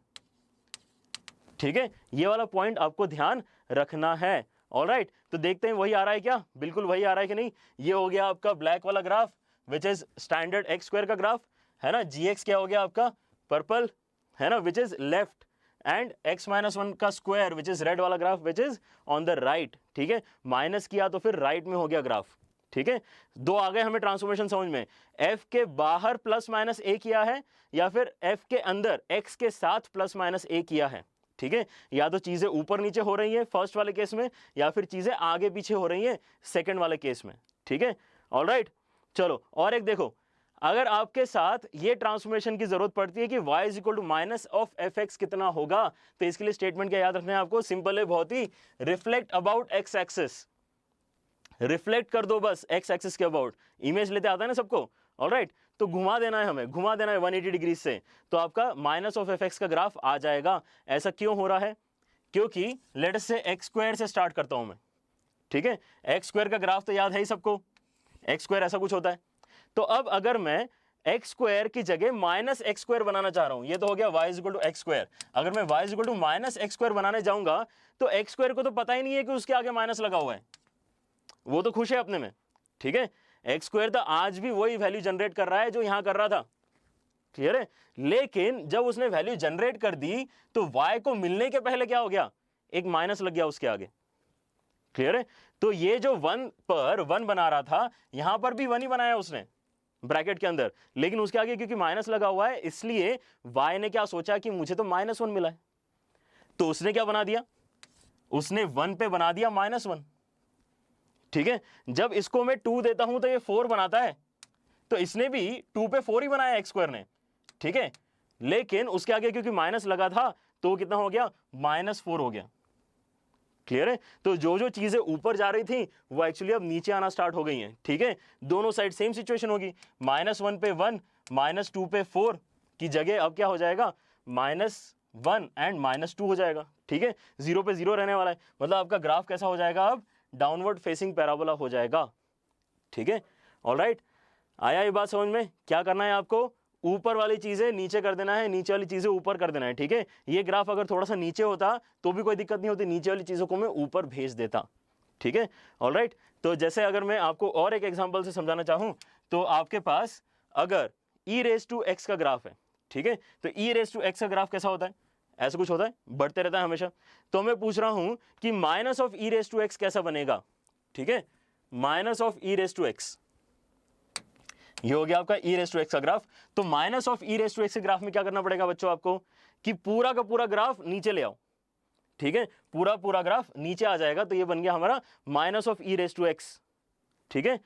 ठीक है? ये वाला पॉइंट आपको ध्यान रखना है। ऑलराइट, तो देखते हैं वही आ रहा है क्या, बिल्कुल वही आ रहा है कि नहीं। ये हो गया आपका ब्लैक वाला graph, which is standard x² का ग्राफ, है ना। gx क्या हो गया आपका, पर्पल, है ना, which is left, and x-1 का स्क्वायर विच इज रेड वाला graph, which is on the right. ठीक है? माइनस किया तो फिर राइट में हो गया ग्राफ। ठीक है? दो आ गए हमें ट्रांसफॉर्मेशन समझ में, f के बाहर +-a किया है, या फिर f के अंदर x के साथ +-a किया है। ठीक है? या तो चीजें ऊपर नीचे हो रही हैं फर्स्ट वाले केस में, या फिर चीजें आगे पीछे हो रही हैं सेकंड वाले केस में। ठीक है? ऑलराइट, चलो और एक देखो, अगर आपके साथ ये ट्रांसफॉर्मेशन की जरूरत पड़ती है कि y = -(f(x) कितना होगा, तो इसके लिए स्टेटमेंट क्या याद रखना है आपको, सिंपल है बहुत ही, reflect about x axis. Reflect कर दो बस x एक्सिस के अबाउट, इमेज लेते आता है ना सबको। ऑलराइट, तो घुमा देना है हमें, घुमा देना है 180 डिग्री से, तो आपका -(f(x) का ग्राफ आ जाएगा। ऐसा क्यों हो रहा है, क्योंकि लेट्स से x² से स्टार्ट करता हूं मैं। ठीक है? x² का ग्राफ तो याद है ही सबको, x² ऐसा कुछ होता है। तो अब अगर मैं x² की जगह -x² बनाना चाह रहा हूं, ये तो हो गया y = x²। अगर मैं y = -x² बनाने जाऊंगा तो x² को तो पता ही नहीं है कि उसके आगे माइनस लगा हुआ है, वो तो खुश है अपने में। ठीक है? x² तो आज भी वही वैल्यू जनरेट कर रहा है जो यहां कर रहा था। क्लियर है? लेकिन जब उसने वैल्यू जनरेट कर दी तो y को मिलने के पहले क्या हो गया, एक माइनस लग गया उसके आगे। क्लियर है? तो ये जो 1 पर 1 बना रहा था, यहां पर भी 1 ही बनाया उसने ब्रैकेट के अंदर, लेकिन उसके आगे क्योंकि माइनस लगा हुआ है, इसलिए y ने क्या सोचा कि मुझे तो -1 मिला है, तो उसने क्या बना दिया, उसने 1 पे बना दिया -1। ठीक है? जब इसको मैं 2 देता हूं तो ये 4 बनाता है, तो इसने भी 2 पे 4 ही बनाया x² ने। ठीक है? लेकिन उसके आगे क्योंकि माइनस लगा था तो कितना हो गया, -4 हो गया। क्लियर है? तो जो जो चीजें ऊपर जा रही थी वो एक्चुअली अब नीचे आना स्टार्ट हो गई हैं। ठीक है? दोनों साइड सेम सिचुएशन होगी, -1 पे 1, -2 पे 4 की जगह अब क्या हो जाएगा, -1 एंड -2 हो जाएगा, ठीक है, 0 पे 0 रहने वाला है, मतलब आपका ग्राफ कैसा हो जाएगा, अब डाउनवर्ड फेसिंग पैराबोला हो जाएगा, ठीक है। ऑलराइट, आया ये बात समझ में? क्या करना है आपको, ऊपर वाली चीजें नीचे कर देना है, नीचे वाली चीजें ऊपर कर देना है, ठीक है। ये ग्राफ अगर थोड़ा सा नीचे होता तो भी कोई दिक्कत नहीं होती, नीचे वाली चीजों को मैं ऊपर भेज देता, ठीक है। ऑलराइट, तो जैसे अगर मैं आपको और एक एग्जांपल से समझाना चाहूं, तो आपके पास अगर e⁻x का ग्राफ है, ठीक है, तो e⁻x का ग्राफ कैसा होता है, ऐसा कुछ होता है, बढ़ते रहता है हमेशा। तो मैं पूछ रहा हूं कि -e⁻x कैसा बनेगा, ठीक है, -e⁻x, ये हो गया आपका e⁻x का ग्राफ। तो -e⁻x के ग्राफ में क्या करना पड़ेगा बच्चों आपको, कि पूरा का पूरा ग्राफ नीचे ले आओ, ठीक है, पूरा ग्राफ नीचे आ जाएगा, तो ये बन गया हमारा -e⁻x, ठीक है।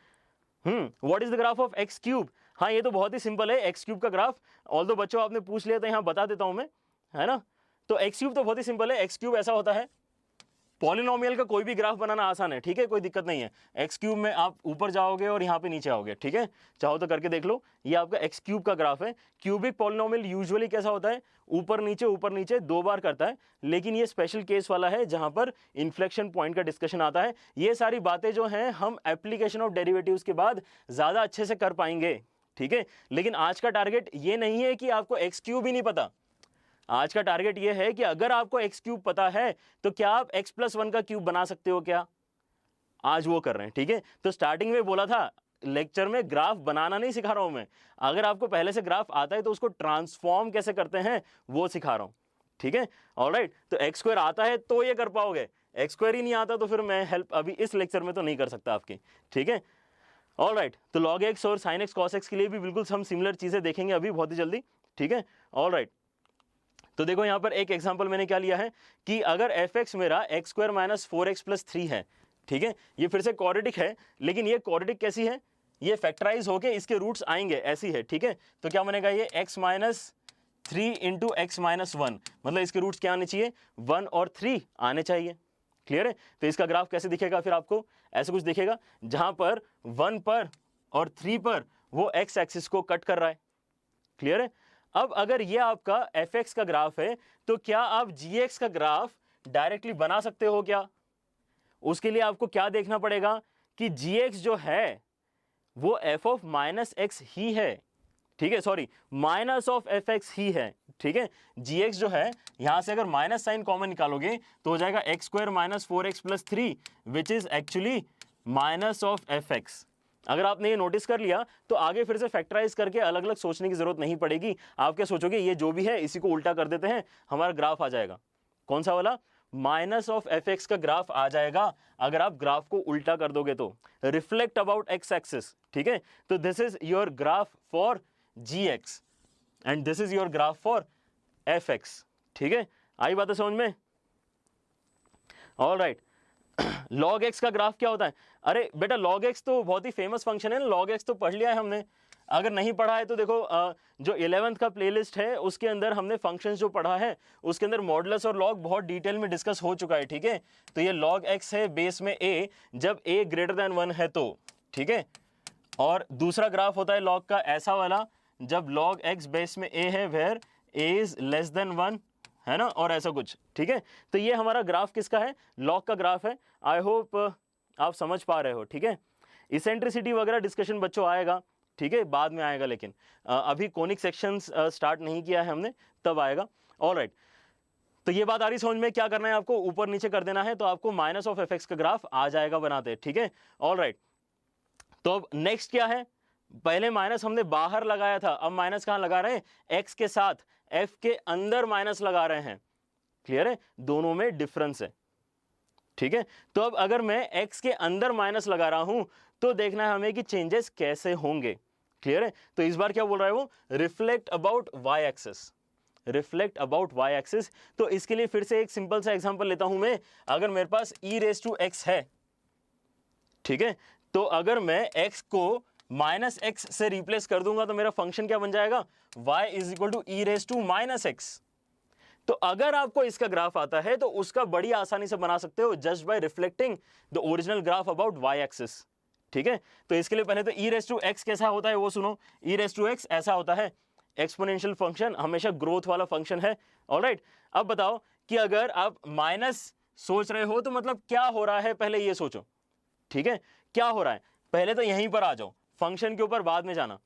What is the graph of x cube, हाँ ये तो बहुत ही सिंपल है, x क्यूब का ग्राफ, ऑल्दो बच्चों आपने पूछ लिया तो यहाँ बता देता हूं मैं, है ना। तो x क्यूब तो बहुत ही सिंपल है, x क्यूब ऐसा होता है, पॉलिनोमियल का कोई भी ग्राफ बनाना आसान है, ठीक है, कोई दिक्कत नहीं है। एक्स क्यूब में आप ऊपर जाओगे और यहाँ पे नीचे आओगे, ठीक है, चाहो तो करके देख लो, ये आपका एक्स क्यूब का ग्राफ है। क्यूबिक पॉलिनोमियल यूजुअली कैसा होता है, ऊपर नीचे 2 बार करता है, लेकिन ये स्पेशल केस वाला है जहां पर इन्फ्लेक्शन पॉइंट का डिस्कशन आता है। ये सारी बातें जो हैं हम एप्लीकेशन ऑफ डेरिवेटिव्स के बाद ज़्यादा अच्छे से कर पाएंगे, ठीक है। लेकिन आज का टारगेट ये नहीं है कि आपको एक्स क्यूब ही नहीं पता, आज का टारगेट ये है कि अगर आपको एक्स क्यूब पता है तो क्या आप x+1 का क्यूब बना सकते हो क्या, आज वो कर रहे हैं, ठीक है। तो स्टार्टिंग में बोला था लेक्चर में ग्राफ बनाना नहीं सिखा रहा हूं मैं, अगर आपको पहले से ग्राफ आता है तो उसको ट्रांसफॉर्म कैसे करते हैं वो सिखा रहा हूं, ठीक है। ऑलराइट, तो x² आता है तो ये कर पाओगे, x² ही नहीं आता तो फिर मैं हेल्प अभी इस लेक्चर में तो नहीं कर सकता आपकी, ठीक है। ऑलराइट, तो log x और sin x cos x के लिए भी बिल्कुल हम सिमिलर चीजें देखेंगे अभी बहुत ही जल्दी, ठीक है। ऑलराइट, तो देखो यहां पर एक एग्जांपल मैंने क्या लिया है कि अगर f(x) मेरा x² - 4x + 3 है, ठीक है, ये फिर से क्वाड्रेटिक है, लेकिन ये क्वाड्रेटिक कैसी है, ये फैक्टराइज होके इसके रूट्स आएंगे, ऐसी है, ठीक है। तो क्या बनेगा ये x - 3 × x - 1, मतलब इसके रूट्स क्या आने चाहिए, 1 और 3 आने चाहिए, क्लियर है। तो इसका ग्राफ कैसे दिखेगा, फिर आपको ऐसे कुछ दिखेगा जहां पर 1 पर और 3 पर वो x एक्सिस को कट कर रहा है, क्लियर है। अब अगर ये आपका f(x) का ग्राफ है तो क्या आप g(x) का ग्राफ डायरेक्टली बना सकते हो क्या, उसके लिए आपको क्या देखना पड़ेगा कि g(x) जो है वो f(-x) ही है, ठीक है, सॉरी -(f(x) ही है, ठीक है। g(x) जो है यहां से अगर माइनस साइन कॉमन निकालोगे तो हो जाएगा x² - 4x + 3 which is actually -(f(x)। अगर आपने ये नोटिस कर लिया तो आगे फिर से फैक्टराइज करके अलग अलग सोचने की जरूरत नहीं पड़ेगी। आप क्या सोचोगे, ये जो भी है इसी को उल्टा कर देते हैं, हमारा ग्राफ आ जाएगा, कौन सा वाला, -(f(x) का ग्राफ आ जाएगा अगर आप ग्राफ को उल्टा कर दोगे तो, रिफ्लेक्ट अबाउट x एक्सिस, ठीक है। तो this is your graph for g(x) and this is your graph for f(x), ठीक है। आई बात है समझ में? ऑलराइट, log x का ग्राफ क्या होता है, अरे बेटा log x तो बहुत ही फेमस फंक्शन है ना, log x तो पढ़ लिया है हमने, अगर नहीं पढ़ा है तो देखो जो 11th का प्लेलिस्ट है उसके अंदर हमने फंक्शंस जो पढ़ा है उसके अंदर मॉडुलस और log बहुत डिटेल में डिस्कस हो चुका है, ठीक है। तो ये log x है बेस में a, जब a > 1 है तो, ठीक है। और दूसरा ग्राफ होता है log का ऐसा वाला, जब log x बेस में a है where a is less than 1, है ना, और ऐसा कुछ, ठीक है। तो ये हमारा ग्राफ किसका है, लॉग का ग्राफ है। आई होप आप समझ पा रहे हो, ठीक है। इसेंट्रिसिटी वगैरह डिस्कशन बच्चों आएगा, ठीक है, बाद में आएगा, लेकिन अभी कोनिक सेक्शंस स्टार्ट नहीं किया है हमने, तब आएगा। ऑलराइट, तो ये बात आ रही समझ में, क्या करना है आपको, ऊपर नीचे कर देना है तो आपको -(f(x) का ग्राफ आ जाएगा बनाते, ठीक है। ऑलराइट, तो अब नेक्स्ट क्या है, पहले माइनस हमने बाहर लगाया था, अब माइनस कहां लगा रहे हैं, x के साथ, f के अंदर माइनस लगा रहे हैं, क्लियर है, दोनों में डिफरेंस है, ठीक है। तो अब अगर मैं x के अंदर माइनस लगा रहा हूं तो देखना है हमें कि चेंजेस कैसे होंगे, क्लियर है। तो इस बार क्या बोल रहा है वो, reflect about y axis, reflect about y axis. तो इसके लिए फिर से एक सिंपल सा एग्जांपल लेता हूं मैं, अगर मेरे पास e⁻x है, ठीक है, तो अगर मैं x को -x से रिप्लेस कर दूंगा तो मेरा फंक्शन क्या बन जाएगा, y = e⁻−x। तो अगर आपको इसका ग्राफ आता है तो उसका बड़ी आसानी से बना सकते हो just by reflecting the original graph about y axis, ठीक है। तो इसके लिए पहले तो e⁻x कैसा होता है वो सुनो, e⁻x ऐसा होता है, एक्सपोनेंशियल फंक्शन हमेशा ग्रोथ वाला फंक्शन है। ऑलराइट, अब बताओ कि अगर आप माइनस सोच रहे हो तो मतलब क्या हो रहा है पहले ये सोचो, ठीक है, क्या हो रहा है पहले तो यहीं पर आ जाओ, फंक्शन के ऊपर बाद में जाना।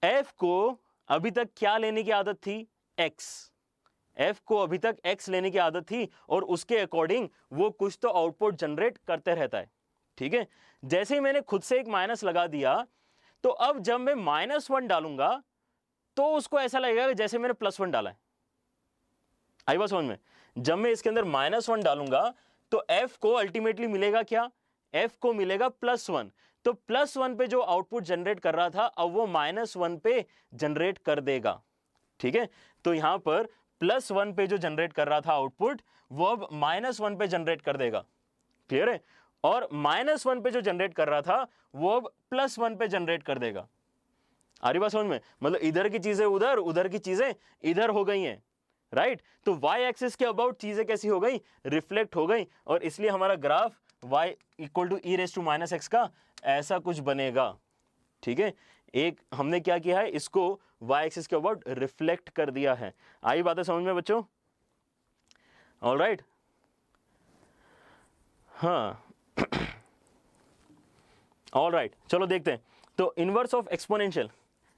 f को अभी तक क्या लेने की आदत थी, x, f को अभी तक x लेने की आदत थी और उसके अकॉर्डिंग वो कुछ तो आउटपुट जनरेट करते रहता है, ठीक है। जैसे ही मैंने खुद से एक माइनस लगा दिया तो अब जब मैं -1 डालूंगा तो उसको ऐसा लगेगा जैसे मैंने +1 डाला है। आई बात समझ में? जब मैं इसके अंदर -1 डालूंगा तो f को अल्टीमेटली मिलेगा क्या, f को मिलेगा +1। तो +1 पे जो आउटपुट जनरेट कर रहा था अब वो -1 पे जनरेट कर देगा, ठीक है। तो यहां पर +1 पे जो जनरेट कर रहा था आउटपुट वो अब -1 पे जनरेट कर देगा, क्लियर है। और -1 पे जो जनरेट कर रहा था वो अब +1 पे जनरेट कर देगा। आ रही बात समझ में? मतलब इधर की चीजें उधर, उधर की चीजें इधर हो गई हैं, राइट। तो y एक्सिस के अबाउट चीजें कैसी हो गई, रिफ्लेक्ट हो गई, और इसलिए हमारा ग्राफ y = e⁻⁻x का ऐसा कुछ बनेगा, ठीक है। एक हमने क्या किया है, इसको y एक्सिस के अबाउट रिफ्लेक्ट कर दिया है। आई बातें समझ में बच्चों? ऑलराइट, हाँ ऑलराइट, चलो देखते हैं। तो inverse of exponential,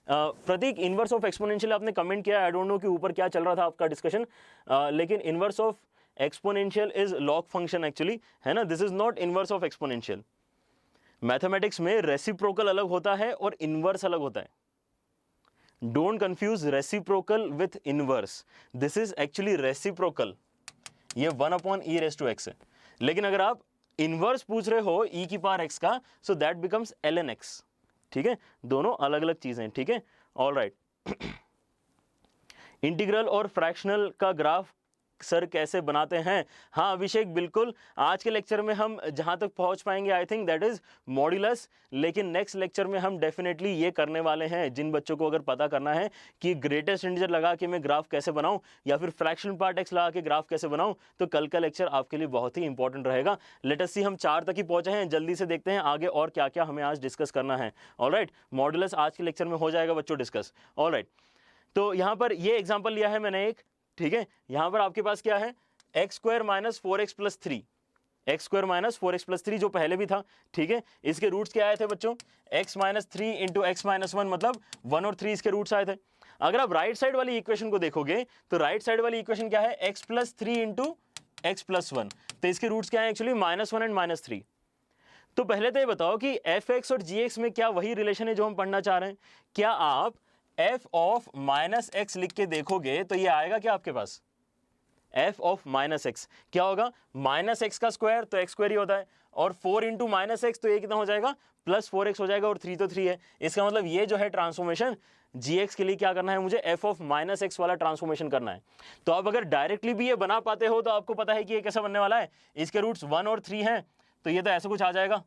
Prateek inverse of exponential आपने कमेंट किया, आई डोंट नो कि ऊपर क्या चल रहा था आपका डिस्कशन, लेकिन inverse of exponential is log function actually, है ना, this is not inverse of exponential. Mathematics में रेसिप्रोकल अलग होता है और इनवर्स अलग होता है। Don't confuse reciprocal with inverse, this is actually reciprocal, ये 1/e⁻x है। लेकिन अगर आप इनवर्स पूछ रहे हो e⁻x का, so that becomes ln x, ठीक है, दोनों अलग अलग चीजें, ठीक है। ऑलराइट, इंटीग्रल और फ्रैक्शनल का ग्राफ सर कैसे बनाते हैं? हाँ अभिषेक, बिल्कुल, आज के लेक्चर में हम जहां तक पहुंच पाएंगे I think that is modulus, लेकिन नेक्स्ट लेक्चर में हम डेफिनेटली ये करने वाले हैं। जिन बच्चों को अगर पता करना है कि ग्रेटेस्ट इंटीजर लगा के मैं ग्राफ कैसे बनाऊं या फिर फ्रैक्शन पार्ट x लगा के ग्राफ कैसे बनाऊं, तो कल का लेक्चर आपके लिए बहुत ही इंपॉर्टेंट रहेगा। लेट अस सी, हम 4 तक ही पहुंचे हैं, जल्दी से देखते हैं आगे और क्या क्या हमें आज डिस्कस करना है। ऑलराइट, मॉड्यूलस आज के लेक्चर में हो जाएगा बच्चों डिस्कस। ऑलराइट, तो यहाँ पर ये एग्जाम्पल लिया है मैंने एक, ठीक है। यहां पर आपके पास क्या है, x² - 4x + 3, x² - 4x + 3 जो पहले भी था, ठीक है। इसके रूट्स क्या आए थे बच्चों, x - 3 × x - 1, मतलब 1 और 3 इसके रूट्स आए थे। अगर आप राइट साइड वाली इक्वेशन को देखोगे तो राइट साइड वाली इक्वेशन क्या है, x + 3 × x + 1, तो इसके रूट्स क्या है एक्चुअली -1 एंड -3। तो पहले तो ये बताओ कि f(x) और g(x) में क्या वही रिलेशन है जो हम पढ़ना चाह रहे हैं? क्या आप f ऑफ -x लिख के देखोगे तो ये आएगा क्या आपके पास, f ऑफ -x क्या होगा, -x का स्क्वायर तो x² ही होता है, और 4 × -x तो ये कितना हो जाएगा, +4x हो जाएगा, और 3 तो 3 है। इसका मतलब ये जो है ट्रांसफॉर्मेशन gx के लिए क्या करना है मुझे, f ऑफ -x वाला ट्रांसफॉर्मेशन करना है। तो आप अगर डायरेक्टली भी ये बना पाते हो तो आपको पता है कि ये कैसा बनने वाला है, इसके रूट्स 1 और 3 हैं, तो ये तो ऐसा कुछ आ जाएगा,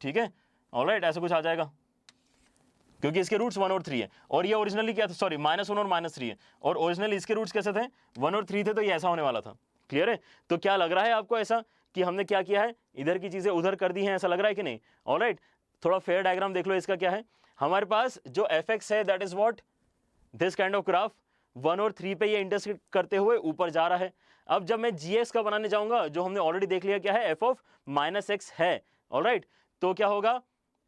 ठीक है। ऑलराइट, ऐसा कुछ आ जाएगा क्योंकि इसके रूट्स 1 और 3 है, और ये ओरिजिनली क्या था, सॉरी -1 और -3 है, और ओरिजिनली इसके रूट्स कैसे थे, 1 और 3 थे, तो ये ऐसा होने वाला था। क्लियर है? तो क्या लग रहा है आपको ऐसा कि हमने क्या किया है, इधर की चीजें उधर कर दी हैं, ऐसा लग रहा है कि नहीं? ऑलराइट, थोड़ा फेयर डायग्राम देख लो, इसका क्या है, हमारे पास जो f(x) है that is what, this kind of graph 1 और 3 पे ये इंटरसेक्ट करते हुए ऊपर जा रहा है। अब जब मैं gx का बनाने जाऊंगा, जो हमने ऑलरेडी देख लिया क्या है, f ऑफ -x है। ऑलराइट, तो क्या होगा,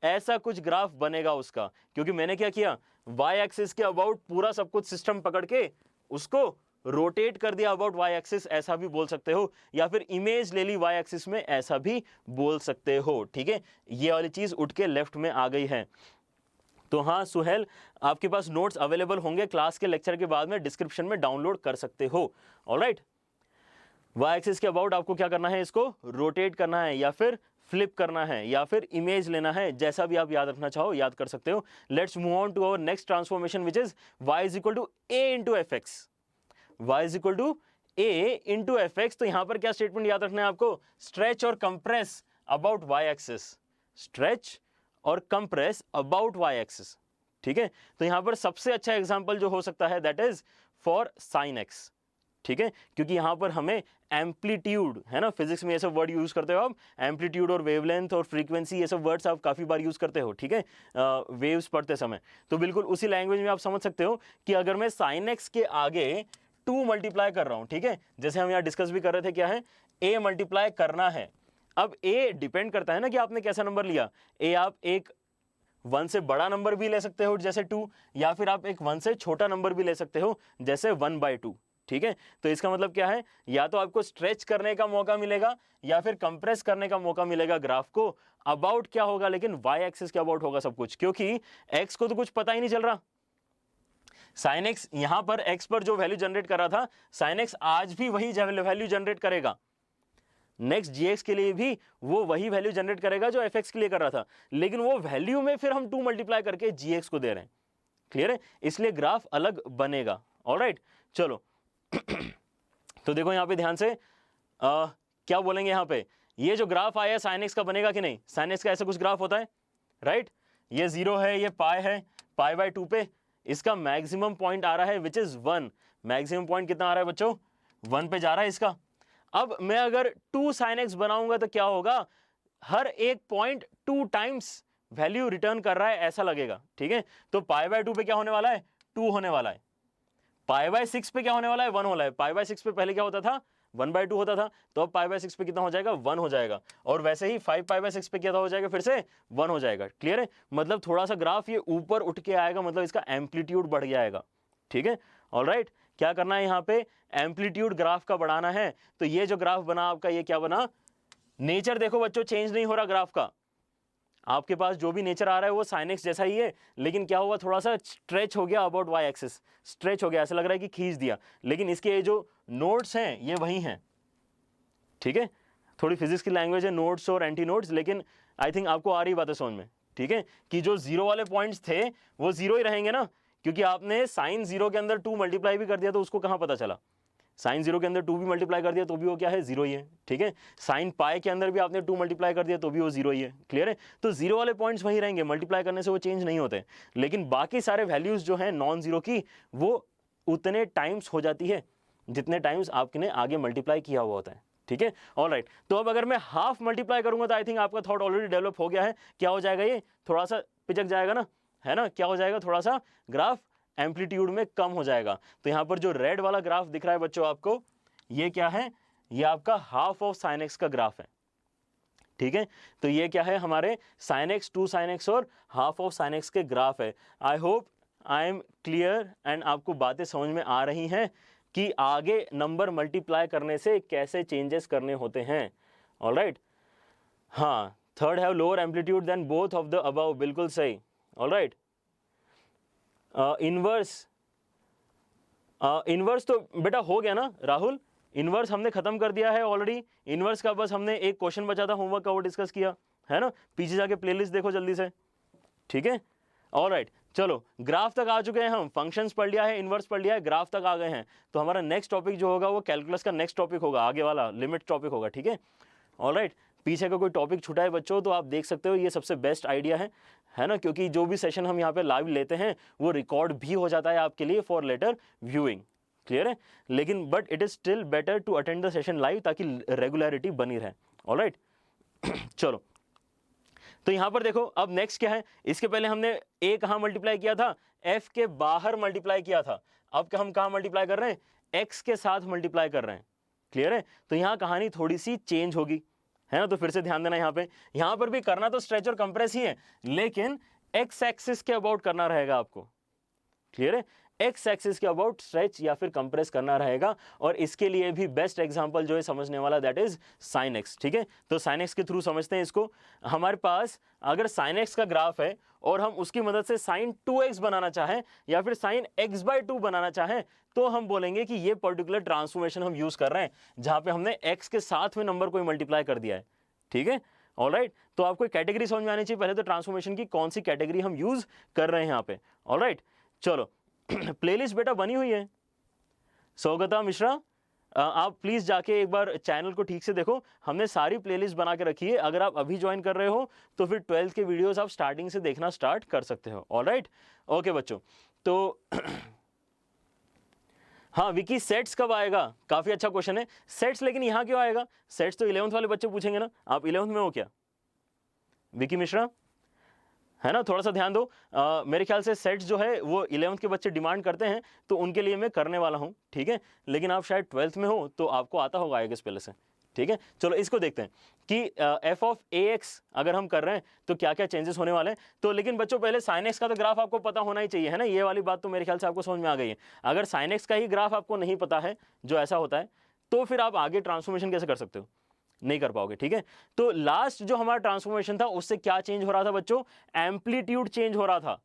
ऐसा कुछ ग्राफ बनेगा उसका, क्योंकि मैंने क्या किया, y एक्सिस के अबाउट पूरा सब कुछ सिस्टम पकड़ के उसको रोटेट कर दिया अबाउट y एक्सिस, ऐसा भी बोल सकते हो, या फिर इमेज ले ली y एक्सिस में, ऐसा भी बोल सकते हो, ठीक है। ये वाली चीज उठ के लेफ्ट में आ गई है। तो हाँ सुहेल, आपके पास नोट्स अवेलेबल होंगे क्लास के लेक्चर के बाद में, डिस्क्रिप्शन में डाउनलोड कर सकते हो। ऑलराइट, y एक्सिस के अबाउट आपको क्या करना है, इसको रोटेट करना है, या फिर फ्लिप करना है, या फिर इमेज लेना है, जैसा भी आप याद रखना चाहो याद कर सकते हो। Let's move on to our next transformation which is y = a × fx, y = a × fx। तो यहां पर क्या स्टेटमेंट याद रखना है आपको, स्ट्रेच और compress about y axis, stretch और कंप्रेस अबाउट y एक्सिस, ठीक है। तो यहां पर सबसे अच्छा एग्जांपल जो हो सकता है that is for sin x, ठीक है, क्योंकि यहाँ पर हमें एम्पलीट्यूड, है ना, फिजिक्स में ये सब वर्ड यूज करते हो आप, एम्पलीट्यूड और वेवलेंथ और फ्रीक्वेंसी, ये सब वर्ड्स आप काफ़ी बार यूज करते हो, ठीक है, वेव्स पढ़ते समय। तो बिल्कुल उसी लैंग्वेज में आप समझ सकते हो कि अगर मैं साइन एक्स के आगे 2 मल्टीप्लाई कर रहा हूँ, ठीक है, जैसे हम यहाँ डिस्कस भी कर रहे थे, क्या है, ए मल्टीप्लाई करना है। अब ए डिपेंड करता है ना कि आपने कैसा नंबर लिया। ए आप एक 1 से बड़ा नंबर भी ले सकते हो जैसे 2, या फिर आप एक 1 से छोटा नंबर भी ले सकते हो जैसे 1/2, ठीक है। तो इसका मतलब क्या है, या तो आपको स्ट्रेच करने का मौका मिलेगा या फिर कंप्रेस करने का मौका मिलेगा ग्राफ को। अबाउट क्या होगा, लेकिन वाई एक्सिस के अबाउट होगा सब कुछ, क्योंकि एक्स को तो कुछ पता ही नहीं चल रहा। साइन एक्स यहां पर एक्स पर जो वैल्यू जनरेट कर रहा था, साइन एक्स आज भी वही वैल्यू जनरेट करेगा। नेक्स्ट जीएक्स के लिए भी वो वही वैल्यू जनरेट करेगा जो एफ एक्स के लिए कर रहा था, लेकिन वो वैल्यू में फिर हम 2 मल्टीप्लाई करके जीएक्स को दे रहे हैं। क्लियर है, इसलिए ग्राफ अलग बनेगा। ऑलराइट, चलो तो देखो यहां पे ध्यान से क्या बोलेंगे यहां पे, ये जो ग्राफ आया साइन एक्स का बनेगा कि नहीं। साइन एक्स का ऐसा कुछ ग्राफ होता है, राइट, ये 0 है, ये पाई है, पाई/2 पे इसका मैक्सिमम पॉइंट आ रहा है विच इज 1। मैक्सिमम पॉइंट कितना आ रहा है बच्चों, 1 पे जा रहा है इसका। अब मैं अगर 2 sin x बनाऊंगा तो क्या होगा, हर एक पॉइंट 2 टाइम्स वैल्यू रिटर्न कर रहा है ऐसा लगेगा, ठीक है। तो पाई/2 पे क्या होने वाला है, 2 होने वाला है। पाई/6 पे क्या होने वाला है, 1 वाला है। पाई/6 पे पहले क्या होता था, 1/2 होता था, तो अब पाई/6 पे कितना हो जाएगा, 1 हो जाएगा। और वैसे ही 5 पाई/6 पे क्या हो जाएगा, फिर से 1 हो जाएगा। क्लियर है, मतलब थोड़ा सा ग्राफ ये ऊपर उठ के आएगा, मतलब इसका एम्पलीट्यूड बढ़ जाएगा, ठीक है। ऑलराइट, क्या करना है यहाँ पे, एम्पलीट्यूड ग्राफ का बढ़ाना है। तो ये जो ग्राफ बना आपका, ये क्या बना, नेचर देखो बच्चों चेंज नहीं हो रहा ग्राफ का। आपके पास जो भी नेचर आ रहा है वो साइन एक्स जैसा ही है, लेकिन क्या हुआ, थोड़ा सा स्ट्रेच हो गया अबाउट वाई एक्सिस, स्ट्रेच हो गया, ऐसा लग रहा है कि खींच दिया, लेकिन इसके ये जो नोड्स हैं ये वही हैं, ठीक है। थोड़ी फिजिक्स की लैंग्वेज है, नोड्स और एंटी नोड्स, लेकिन आई थिंक आपको आ रही बात है समझ में, ठीक है, कि जो 0 वाले पॉइंट्स थे वो 0 ही रहेंगे ना, क्योंकि आपने साइन 0 के अंदर 2 मल्टीप्लाई भी कर दिया तो उसको कहाँ पता चला। साइन 0 के अंदर 2 भी मल्टीप्लाई कर दिया तो भी वो क्या है, 0 ही है, ठीक है। साइन पाई के अंदर भी आपने 2 मल्टीप्लाई कर दिया तो भी वो 0 ही है। क्लियर है, तो 0 वाले पॉइंट्स वहीं रहेंगे, मल्टीप्लाई करने से वो चेंज नहीं होते, लेकिन बाकी सारे वैल्यूज जो है नॉन जीरो की, वो उतने टाइम्स हो जाती है जितने टाइम्स आपने आगे मल्टीप्लाई किया हुआ होता है, ठीक है। ऑलराइट, तो अब अगर मैं हाफ मल्टीप्लाई करूंगा तो आई थिंक आपका थॉट ऑलरेडी डेवलप हो गया है। क्या हो जाएगा, ये थोड़ा सा पिचक जाएगा ना, है ना, क्या हो जाएगा, थोड़ा सा ग्राफ एम्पलीट्यूड में कम हो जाएगा। तो यहां पर जो रेड वाला ग्राफ दिख रहा है बच्चों आपको, ये क्या है, ये आपका हाफ ऑफ साइन एक्स का ग्राफ है, ठीक है। तो ये क्या है, हमारे साइन एक्स, 2 साइन एक्स और हाफ ऑफ साइन एक्स के ग्राफ है। I hope I am clear and आपको बातें समझ में आ रही हैं कि आगे नंबर मल्टीप्लाई करने से कैसे चेंजेस करने होते हैं। ऑलराइट, हाँ, third have lower amplitude than both of the above, बिल्कुल सही। ऑलराइट, इनवर्स, इनवर्स तो बेटा हो गया ना राहुल, इनवर्स हमने खत्म कर दिया है ऑलरेडी। इनवर्स का बस हमने एक क्वेश्चन बचा था होमवर्क का, वो डिस्कस किया है ना, पीछे जाके प्लेलिस्ट देखो जल्दी से, ठीक है। ऑलराइट, चलो ग्राफ तक आ चुके हैं हम, फंक्शंस पढ़ लिया है, इनवर्स पढ़ लिया है, ग्राफ तक आ गए हैं। तो हमारा नेक्स्ट टॉपिक जो होगा वो कैलकुलस का नेक्स्ट टॉपिक होगा, आगे वाला लिमिट टॉपिक होगा, ठीक है। ऑलराइट, पीछे का कोई टॉपिक छूटा है बच्चों तो आप देख सकते हो, ये सबसे बेस्ट आइडिया है ना, क्योंकि जो भी सेशन हम यहाँ पे लाइव लेते हैं वो रिकॉर्ड भी हो जाता है आपके लिए फॉर लेटर व्यूइंग। क्लियर है, लेकिन but it is still better to attend the session live ताकि रेगुलरिटी बनी रहे। ऑलराइट, चलो तो यहां पर देखो अब नेक्स्ट क्या है, इसके पहले हमने ए कहां मल्टीप्लाई किया था, एफ के बाहर मल्टीप्लाई किया था। अब हम कहां मल्टीप्लाई कर रहे हैं, एक्स के साथ मल्टीप्लाई कर रहे हैं। क्लियर है, तो यहां कहानी थोड़ी सी चेंज होगी, है ना। तो फिर से ध्यान देना, यहां पर भी करना तो स्ट्रेच और कंप्रेस ही है, लेकिन एक्स एक्सिस के अबाउट करना रहेगा आपको। क्लियर है, एक्स एक्सिस के अबाउट स्ट्रेच या फिर कंप्रेस करना रहेगा, और इसके लिए भी बेस्ट एग्जांपल जो है समझने वाला दैट इज साइन एक्स, ठीक है। तो साइन एक्स के थ्रू समझते हैं इसको। हमारे पास अगर साइन एक्स का ग्राफ है और हम उसकी मदद से साइन 2x बनाना चाहें या फिर साइन x/2 बनाना चाहें, तो हम बोलेंगे कि ये पर्टिकुलर ट्रांसफॉर्मेशन हम यूज कर रहे हैं जहां पे हमने x के साथ में नंबर को मल्टीप्लाई कर दिया है, ठीक है। ऑलराइट, तो आपको कैटेगरी समझ में आनी चाहिए पहले, तो ट्रांसफॉर्मेशन की कौन सी कैटेगरी हम यूज कर रहे हैं यहाँ पे। ऑलराइट, चलो प्लेलिस्ट बेटा बनी हुई है, सौगता मिश्रा आप प्लीज जाके एक बार चैनल को ठीक से देखो, हमने सारी प्लेलिस्ट बना के रखी है। अगर आप अभी ज्वाइन कर रहे हो तो फिर 12th के वीडियोस आप स्टार्टिंग से देखना स्टार्ट कर सकते हो। ऑलराइट, ओके बच्चों, तो हाँ विकी, सेट्स कब आएगा? काफी अच्छा क्वेश्चन है। सेट्स लेकिन यहाँ क्यों आएगा? सेट्स तो 11th वाले बच्चे पूछेंगे ना। आप 11th में हो क्या विकी मिश्रा? है ना, थोड़ा सा ध्यान दो। मेरे ख्याल से सेट्स जो है वो 11th के बच्चे डिमांड करते हैं, तो उनके लिए मैं करने वाला हूँ, ठीक है। लेकिन आप शायद 12th में हो तो आपको आता होगा आई गेस पहले से, ठीक है। चलो इसको देखते हैं कि एफ ऑफ ए एक्स अगर हम कर रहे हैं तो क्या क्या चेंजेस होने वाले हैं। तो लेकिन बच्चों पहले साइन एक्स का तो ग्राफ आपको पता होना ही चाहिए, है ना। ये वाली बात तो मेरे ख्याल से आपको समझ में आ गई है। अगर साइन एक्स का ही ग्राफ आपको नहीं पता है जो ऐसा होता है, तो फिर आप आगे ट्रांसफॉर्मेशन कैसे कर सकते हो? नहीं कर पाओगे, ठीक है। तो लास्ट जो हमारा ट्रांसफॉर्मेशन था उससे क्या चेंज हो रहा था बच्चों? एम्पलीट्यूड चेंज हो रहा था,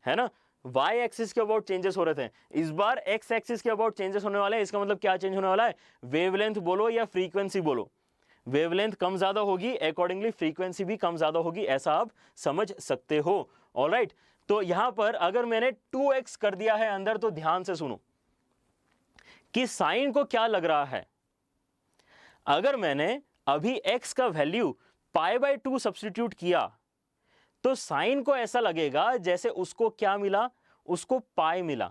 है ना। वाई एक्सिस के अबाउट चेंजेस हो रहे थे। इस बार एक्स एक्सिस के अबाउट चेंजेस होने वाले हैं। इसका मतलब क्या चेंज होने वाला है? वेवलेंथ बोलो या फ्रीक्वेंसी बोलो, वेवलेंथ कम ज्यादा होगी, अकॉर्डिंगली फ्रीक्वेंसी भी कम ज्यादा होगी, ऐसा आप समझ सकते हो। ऑलराइट, तो यहां पर अगर मैंने 2x कर दिया है अंदर, तो ध्यान से सुनो कि साइन को क्या लग रहा है। अगर मैंने अभी x का वैल्यू π/2 सब्स्टिट्यूट किया तो साइन को ऐसा लगेगा जैसे उसको क्या मिला? उसको पाई मिला,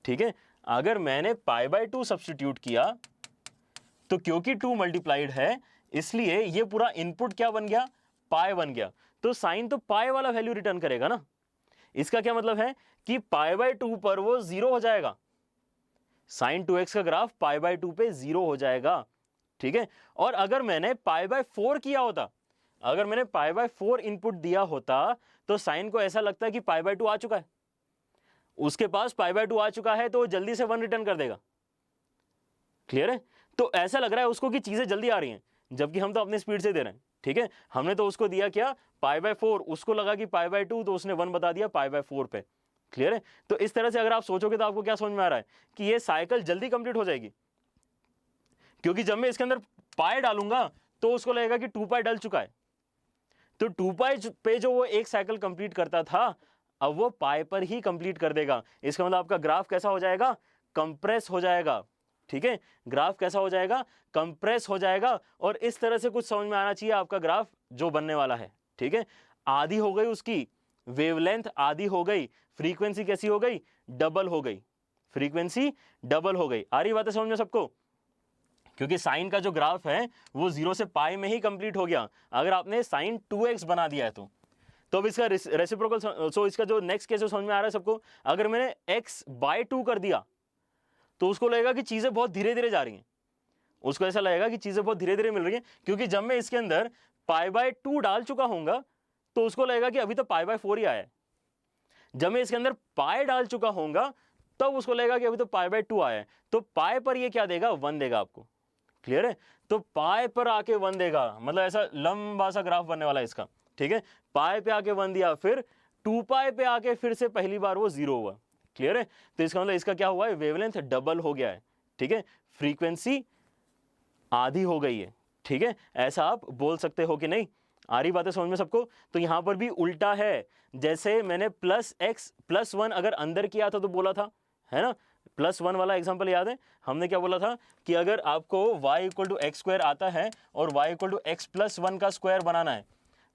ठीक है। अगर मैंने π/2 सब्स्टिट्यूट किया तो क्योंकि 2 मल्टीप्लाइड है इसलिए ये पूरा इनपुट क्या बन गया? पाई बन गया। तो साइन तो पाई वाला वैल्यू रिटर्न करेगा ना। इसका क्या मतलब है कि π/2 पर वो 0 हो जाएगा। साइन 2x का ग्राफ π/2 पे 0 हो जाएगा, ठीक है। और अगर मैंने π/4 किया होता, अगर मैंने π/4 इनपुट दिया होता तो साइन को ऐसा लगता है कि π/2 आ चुका है, उसके पास π/2 आ चुका है, तो वो जल्दी से 1 रिटर्न कर देगा। क्लियर है? तो ऐसा लग रहा है उसको कि चीजें जल्दी आ रही हैं, जबकि हम तो अपनी स्पीड से दे रहे हैं, ठीक है। हमने तो उसको दिया क्या? π/4, उसको लगा कि π/2, तो उसने 1 बता दिया π/4 पे। क्लियर है? तो इस तरह से अगर आप सोचोगे तो आपको क्या समझ में आ रहा है कि ये साइकिल जल्दी कंप्लीट हो जाएगी, क्योंकि जब मैं इसके अंदर पाई डालूंगा तो उसको लगेगा कि 2 पाई डल चुका है। तो 2 पाई पे जो वो एक साइकिल कंप्लीट करता था, अब वो पाई पर ही कंप्लीट कर देगा। इसका मतलब आपका ग्राफ कैसा हो जाएगा? कंप्रेस हो जाएगा, ठीक है। ग्राफ कैसा हो जाएगा? कंप्रेस हो जाएगा। और इस तरह से कुछ समझ में आना चाहिए आपका ग्राफ जो बनने वाला है, ठीक है। आधी हो गई उसकी वेवलेंथ, आधी हो गई फ्रीक्वेंसी, कैसी हो गई? डबल हो गई, फ्रीक्वेंसी डबल हो गई। आ रही बात है समझ में सबको? क्योंकि साइन का जो ग्राफ है वो 0 से पाई में ही कंप्लीट हो गया। अगर आपने साइन 2x बना दिया है तो अब इसका रेसिप्रोकल, सो इसका जो नेक्स्ट केस समझ में आ रहा है सबको। अगर मैंने x/2 कर दिया तो उसको लगेगा कि चीजें बहुत धीरे धीरे जा रही हैं, उसको ऐसा लगेगा कि चीजें बहुत धीरे धीरे मिल रही हैं, क्योंकि जब मैं इसके अंदर π/2 डाल चुका हूंगा तो उसको लगेगा कि अभी तो π/4 ही आया है। जब मैं इसके अंदर पाई डाल चुका होऊंगा तब उसको लगेगा कि अभी तो π/2 आया है। तो पाई पर ये क्या देगा? 1 देगा आपको। क्लियर है? तो पाई पर आके 1 देगा, मतलब ऐसा लंबा सा ग्राफ बनने वाला है इसका, ठीक है। पाई पे आके 1 दिया, फिर 2 पाई पे आके फिर से पहली बार वो 0 हुआ। क्लियर है? तो इसका मतलब इसका क्या हुआ है? वेवलेंथ डबल हो गया है, ठीक है। फ्रीक्वेंसी आधी हो गई है, ठीक है। ऐसा आप बोल सकते हो कि नहीं? आ रही बातें समझ में सबको? तो यहां पर भी उल्टा है। जैसे मैंने +x+1 अगर अंदर किया था तो बोला था, है ना, +1 वाला एग्जांपल याद है? हमने क्या बोला था कि अगर आपको y = x² आता है और y = x+1 का स्क्वायर बनाना है,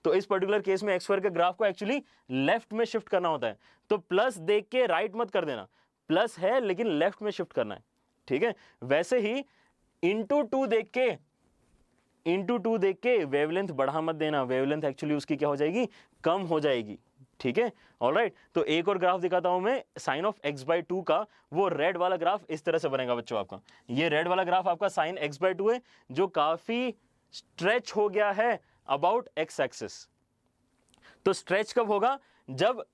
तो इस पर्टिकुलर केस में x² के ग्राफ को एक्चुअली लेफ्ट में शिफ्ट करना होता है। तो प्लस देख के राइट मत कर देना, प्लस है लेकिन लेफ्ट में शिफ्ट करना है, ठीक है। वैसे ही इंटू 2 देख के वेवलेंथ बढ़ा मत देना, वेवलेंथ एक्चुअली उसकी क्या हो जाएगी? कम हो जाएगी, ठीक है। ऑलराइट, तो एक और ग्राफ दिखाता हूं मैं साइन ऑफ x/2 का। वो रेड वाला ग्राफ इस तरह से बनेगा बच्चों आपका। ये रेड वाला ग्राफ आपका साइन x/2 है जो काफी स्ट्रेच हो गया है अबाउट x एक्सिस। तो स्ट्रेच कब होगा? जब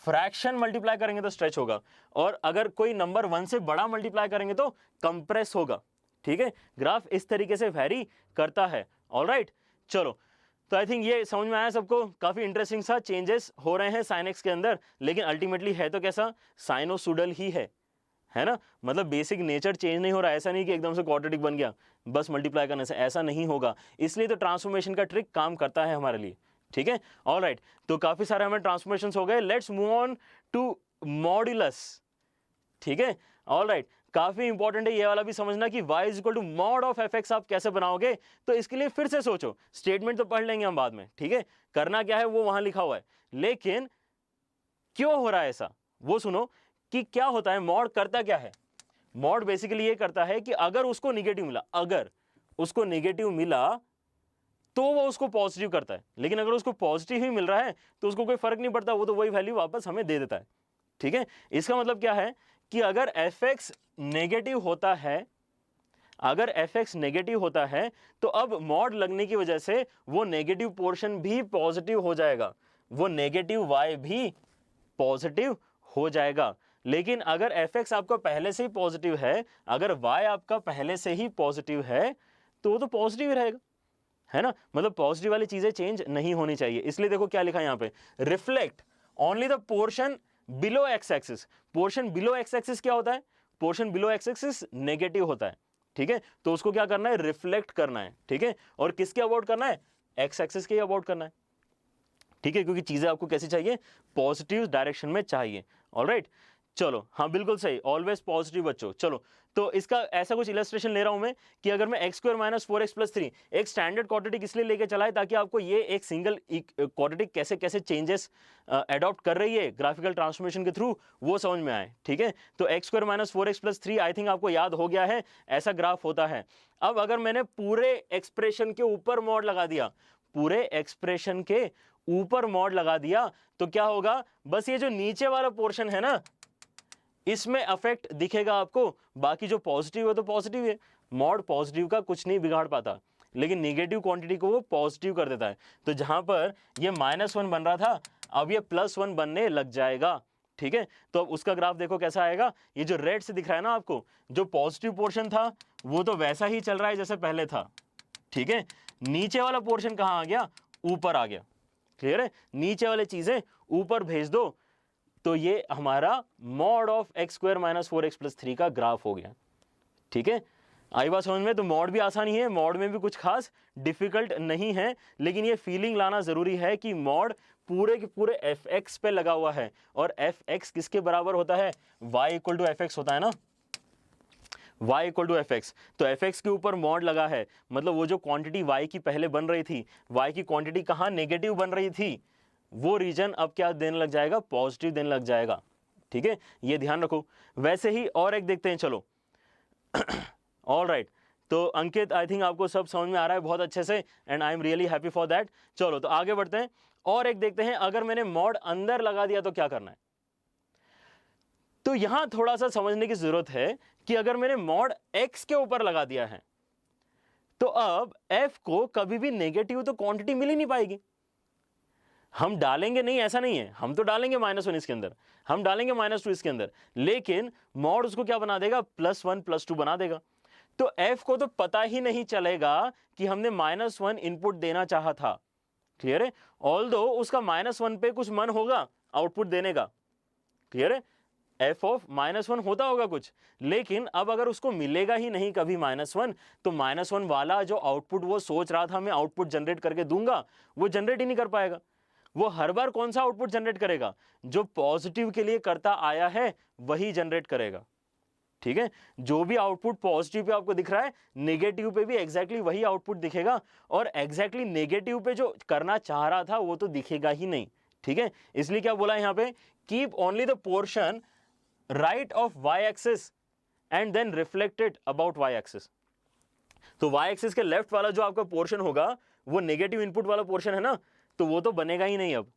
फ्रैक्शन मल्टीप्लाई करेंगे तो स्ट्रेच होगा, और अगर कोई नंबर 1 से बड़ा मल्टीप्लाई करेंगे तो कंप्रेस होगा, ठीक है। ग्राफ इस तरीके से वेरी करता है। ऑलराइट, चलो, तो आई थिंक ये समझ में आया सबको। काफी इंटरेस्टिंग सा चेंजेस हो रहे हैं साइन एक्स के अंदर, लेकिन अल्टीमेटली है तो कैसा? साइनोसुडल ही है ना। मतलब बेसिक नेचर चेंज नहीं हो रहा है। ऐसा नहीं कि एकदम से क्वाड्रेटिक बन गया बस मल्टीप्लाई करने से, ऐसा नहीं होगा। इसलिए तो ट्रांसफॉर्मेशन का ट्रिक काम करता है हमारे लिए, ठीक है। ऑलराइट, तो काफी सारे हमें ट्रांसफॉर्मेशंस हो गए। Let's move on to modulus, ठीक है। ऑलराइट, काफी इंपॉर्टेंट है ये वाला भी समझना कि y = mod of fx आप कैसे बनाओगे। तो इसके लिए फिर से सोचो, स्टेटमेंट तो पढ़ लेंगे हम बाद में, ठीक है। करना क्या है वो वहां लिखा हुआ है, लेकिन क्यों हो रहा है ऐसा वो सुनो कि क्या होता है। मॉड करता क्या है? मॉड बेसिकली ये करता है कि अगर उसको निगेटिव मिला, अगर उसको निगेटिव मिला तो वो उसको पॉजिटिव करता है, लेकिन अगर उसको पॉजिटिव ही मिल रहा है तो उसको कोई फर्क नहीं पड़ता, वो तो वही वैल्यू वापस हमें दे देता है। ठीक है, इसका मतलब क्या है कि अगर fx नेगेटिव होता है, अगर fx नेगेटिव होता है तो अब मॉड लगने की वजह से वो नेगेटिव पोर्शन भी पॉजिटिव हो जाएगा, वो नेगेटिव y भी पॉजिटिव हो जाएगा। लेकिन अगर fx आपका पहले से ही पॉजिटिव है, अगर y आपका पहले से ही पॉजिटिव है तो वो तो पॉजिटिव ही रहेगा, है ना। मतलब पॉजिटिव वाली चीजें चेंज नहीं होनी चाहिए। इसलिए देखो क्या लिखा है यहां पे, reflect only the portion below x axis. Portion below x axis क्या होता है, portion below x axis negative होता है। ठीक है, तो उसको क्या करना है, रिफ्लेक्ट करना है। ठीक है, और किसके अबाउट करना है, एक्स एक्सिस के अबाउट करना है। ठीक है, क्योंकि चीजें आपको कैसी चाहिए, पॉजिटिव डायरेक्शन में चाहिए। ऑलराइट, चलो हाँ बिल्कुल सही, ऑलवेज पॉजिटिव बच्चों। चलो तो इसका ऐसा कुछ इलस्ट्रेशन ले रहा हूं मैं कि अगर मैं x square minus 4x plus 3 एक स्टैंडर्ड क्वाड्रेटिक इसलिए लेके चला है ताकि आपको ये एक सिंगल क्वाड्रेटिक कैसे कैसे चेंजेस अडॉप्ट कर रही है ग्राफिकल ट्रांसफॉर्मेशन के थ्रू वो समझ में आए। ठीक है, तो x square minus 4x plus 3 I think आपको याद हो गया है, ऐसा ग्राफ होता है। अब अगर मैंने पूरे एक्सप्रेशन के ऊपर मॉड लगा दिया, पूरे एक्सप्रेशन के ऊपर मॉड लगा दिया तो क्या होगा, बस ये जो नीचे वाला पोर्शन है ना इसमें अफेक्ट दिखेगा आपको, बाकी जो पॉजिटिव है तो पॉजिटिव है। मॉड पॉजिटिव का कुछ नहीं बिगाड़ पाता, लेकिन नेगेटिव क्वांटिटी को वो पॉजिटिव कर देता है। तो जहां पर ये -1 बन रहा था अब ये +1 बनने लग जाएगा। ठीक है, तो अब उसका ग्राफ देखो कैसा आएगा, ये जो रेड से दिख रहा है ना आपको, जो पॉजिटिव पोर्शन था वो तो वैसा ही चल रहा है जैसे पहले था। ठीक है, नीचे वाला पोर्शन कहां आ गया, ऊपर आ गया। क्लियर है, नीचे वाले चीजें ऊपर भेज दो तो ये हमारा mod of x square minus 4x plus 3 का ग्राफ हो गया। ठीक है, आई बात समझ में। तो मॉड भी आसानी है, मॉड में भी कुछ खास डिफिकल्ट नहीं है, लेकिन ये फीलिंग लाना जरूरी है कि मॉड पूरे के पूरे fx पे लगा हुआ है, और fx किसके बराबर होता है, y इक्वल टू fx होता है ना, y इक्वल टू fx। तो fx के ऊपर मॉड लगा है, मतलब वो जो क्वांटिटी y की पहले बन रही थी, y की क्वांटिटी कहाँ नेगेटिव बन रही थी, वो रीजन अब क्या देने लग जाएगा, पॉजिटिव देने लग जाएगा। ठीक है, ये ध्यान रखो। वैसे ही और एक देखते हैं, चलो ऑल राइट। तो अंकित आई थिंक आपको सब समझ में आ रहा है बहुत अच्छे से, and I am really happy for that. चलो तो आगे बढ़ते हैं और एक देखते हैं, अगर मैंने मॉड अंदर लगा दिया तो क्या करना है। तो यहां थोड़ा सा समझने की जरूरत है कि अगर मैंने मॉड x के ऊपर लगा दिया है तो अब f को कभी भी नेगेटिव तो क्वांटिटी मिल ही नहीं पाएगी। हम डालेंगे नहीं, ऐसा नहीं है, हम तो डालेंगे -1 इसके अंदर, हम डालेंगे -2 इसके अंदर, लेकिन मॉड उसको क्या बना देगा, +1 +2 बना देगा। तो f को तो पता ही नहीं चलेगा कि हमने -1 इनपुट देना चाहा था। क्लियर है, ऑल्दो उसका -1 पे कुछ मन होगा आउटपुट देने का। क्लियर है, f ऑफ -1 होता होगा कुछ, लेकिन अब अगर उसको मिलेगा ही नहीं कभी -1, तो -1 वाला जो आउटपुट वो सोच रहा था मैं आउटपुट जनरेट करके दूंगा, वो जनरेट ही नहीं कर पाएगा। वो हर बार कौन सा आउटपुट जनरेट करेगा, जो पॉजिटिव के लिए करता आया है वही जनरेट करेगा। ठीक है, जो भी आउटपुट पॉजिटिव पे आपको दिख रहा है, नेगेटिव पे भी एग्जैक्टली वही आउटपुट दिखेगा, और एग्जैक्टली नेगेटिव पे जो करना चाह रहा था वो तो दिखेगा ही नहीं। ठीक है, इसलिए क्या बोला यहां पे, keep only the portion right of y axis and then reflect it about y axis. तो y एक्सिस के लेफ्ट वाला जो आपका पोर्शन होगा वो नेगेटिव इनपुट वाला पोर्शन है ना, तो वो तो बनेगा ही नहीं अब।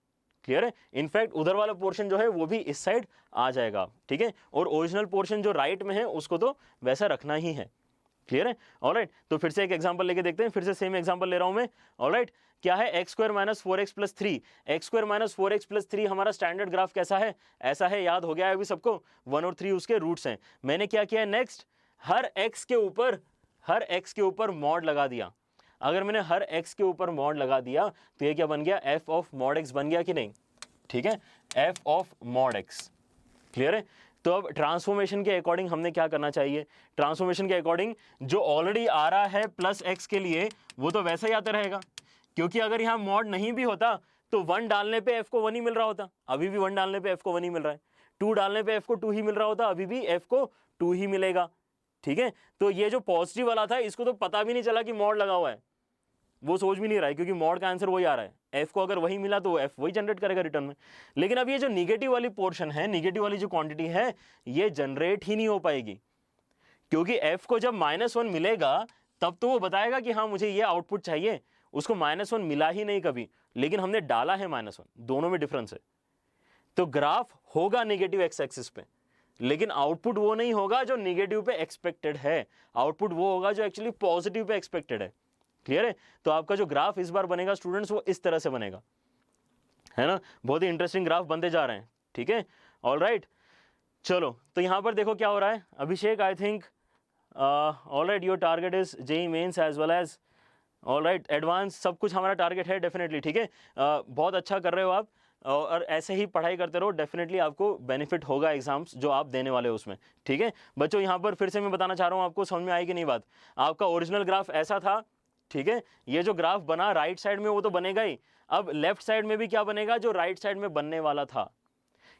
क्लियर है, इनफैक्ट उधर वाला पोर्शन जो है वो भी इस साइड आ जाएगा। ठीक है, और ओरिजिनल पोर्शन जो राइट में है उसको तो वैसा रखना ही है। क्लियर है, ऑलराइट। तो फिर से एक एग्जांपल लेके देखते हैं, फिर से सेम एग्जांपल ले रहा हूं मैं। ऑलराइट, क्या है, x square minus 4x plus 3। X square minus 4x plus 3 हमारा स्टैंडर्ड ग्राफ कैसा है, ऐसा है, याद हो गया है अभी सबको, 1 और 3 उसके रूट्स हैं। मैंने क्या किया है, नेक्स्ट हर x के ऊपर मॉड लगा दिया। अगर मैंने हर x के ऊपर मॉड लगा दिया तो ये क्या बन गया, f ऑफ मॉड x बन गया कि नहीं। ठीक है, f of mod x। Clear है, तो अब ट्रांसफॉर्मेशन के अकॉर्डिंग हमने क्या करना चाहिए, ट्रांसफॉर्मेशन के अकॉर्डिंग जो ऑलरेडी आ रहा है प्लस x के लिए वो तो वैसा ही आता रहेगा, क्योंकि अगर यहां मॉड नहीं भी होता तो 1 डालने पे f को 1 ही मिल रहा होता, अभी भी 1 डालने पे f को 1 ही मिल रहा है, 2 डालने पे f को 2 ही मिल रहा होता, अभी भी f को 2 ही मिलेगा। ठीक है, तो ये जो पॉजिटिव वाला था इसको तो पता भी नहीं चला कि मॉड लगा हुआ है, वो सोच भी नहीं रहा है, क्योंकि मॉड का आंसर वही आ रहा है, f को अगर वही मिला तो f वही जनरेट करेगा रिटर्न में। लेकिन अब ये जो निगेटिव वाली पोर्शन है, निगेटिव वाली जो क्वांटिटी है, ये जनरेट ही नहीं हो पाएगी। क्योंकि f को जब -1 मिलेगा तब तो वो बताएगा कि हाँ मुझे ये आउटपुट चाहिए, उसको -1 मिला ही नहीं कभी, लेकिन हमने डाला है -1, दोनों में डिफरेंस है। तो ग्राफ होगा नेगेटिव एक्स एक्सिस पे, लेकिन आउटपुट वो नहीं होगा जो नेगेटिव पे एक्सपेक्टेड है, आउटपुट वो होगा जो एक्चुअली पॉजिटिव पे एक्सपेक्टेड है। क्लियर है? तो आपका जो ग्राफ इस बार बनेगा स्टूडेंट्स वो इस तरह से बनेगा, है ना। बहुत ही इंटरेस्टिंग ग्राफ बनते जा रहे हैं, ठीक है। ऑल राइट, चलो तो यहां पर देखो क्या हो रहा है। Abhishek, I think all right, your target is JEE mains as well as all right advance, सब कुछ हमारा टारगेट है डेफिनेटली, ठीक है। बहुत अच्छा कर रहे हो आप, और ऐसे ही पढ़ाई करते रहो, डेफिनेटली आपको बेनिफिट होगा एग्जाम्स जो आप देने वाले हो उसमें, ठीक है। बच्चों यहाँ पर फिर से मैं बताना चाह रहा हूँ, आपको समझ में आई कि नहीं बात। आपका ओरिजिनल ग्राफ ऐसा था, ठीक है। ये जो ग्राफ बना राइट साइड में वो तो बनेगा ही, अब लेफ्ट साइड में भी क्या बनेगा जो राइट साइड में बनने वाला था,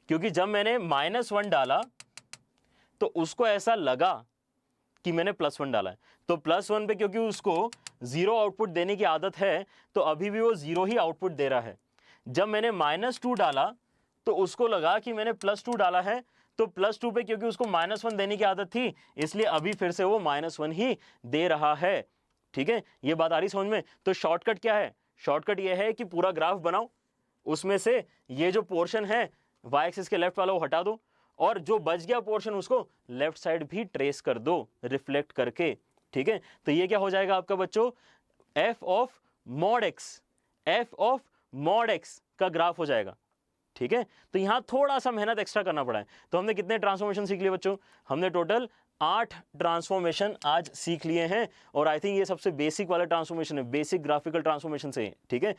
क्योंकि जब मैंने -1 डाला तो उसको ऐसा लगा कि मैंने +1 डाला है, तो +1 पे क्योंकि उसको 0 आउटपुट देने की आदत है तो अभी भी वो 0 ही आउटपुट दे रहा है। जब मैंने -2 डाला तो उसको लगा कि मैंने +2 डाला है, तो +2 पे क्योंकि उसको -1 देने की आदत थी इसलिए अभी फिर से वो -1 ही दे रहा है, ठीक है। ये बात आ रही समझ में। तो शॉर्टकट क्या है? शॉर्टकट ये है कि पूरा ग्राफ बनाओ, उसमें से ये जो पोर्शन है वाई एक्सिस के लेफ्ट वाला वो हटा दो, और जो बच गया पोर्शन उसको लेफ्ट साइड भी ट्रेस कर दो रिफ्लेक्ट करके, ठीक है। तो ये क्या हो जाएगा आपका बच्चों, f ऑफ मॉड x का ग्राफ हो जाएगा, ठीक है। तो यहां थोड़ा सा मेहनत एक्स्ट्रा करना पड़ा है। तो हमने कितने ट्रांसफॉर्मेशन सीख लिए बच्चों? हमने टोटल 8 ट्रांसफॉर्मेशन आज सीख लिए हैं, और आई थिंक ये सबसे बेसिक वाला ट्रांसफॉर्मेशन है, बेसिक ग्राफिकल ट्रांसफॉर्मेशन से, ठीक है।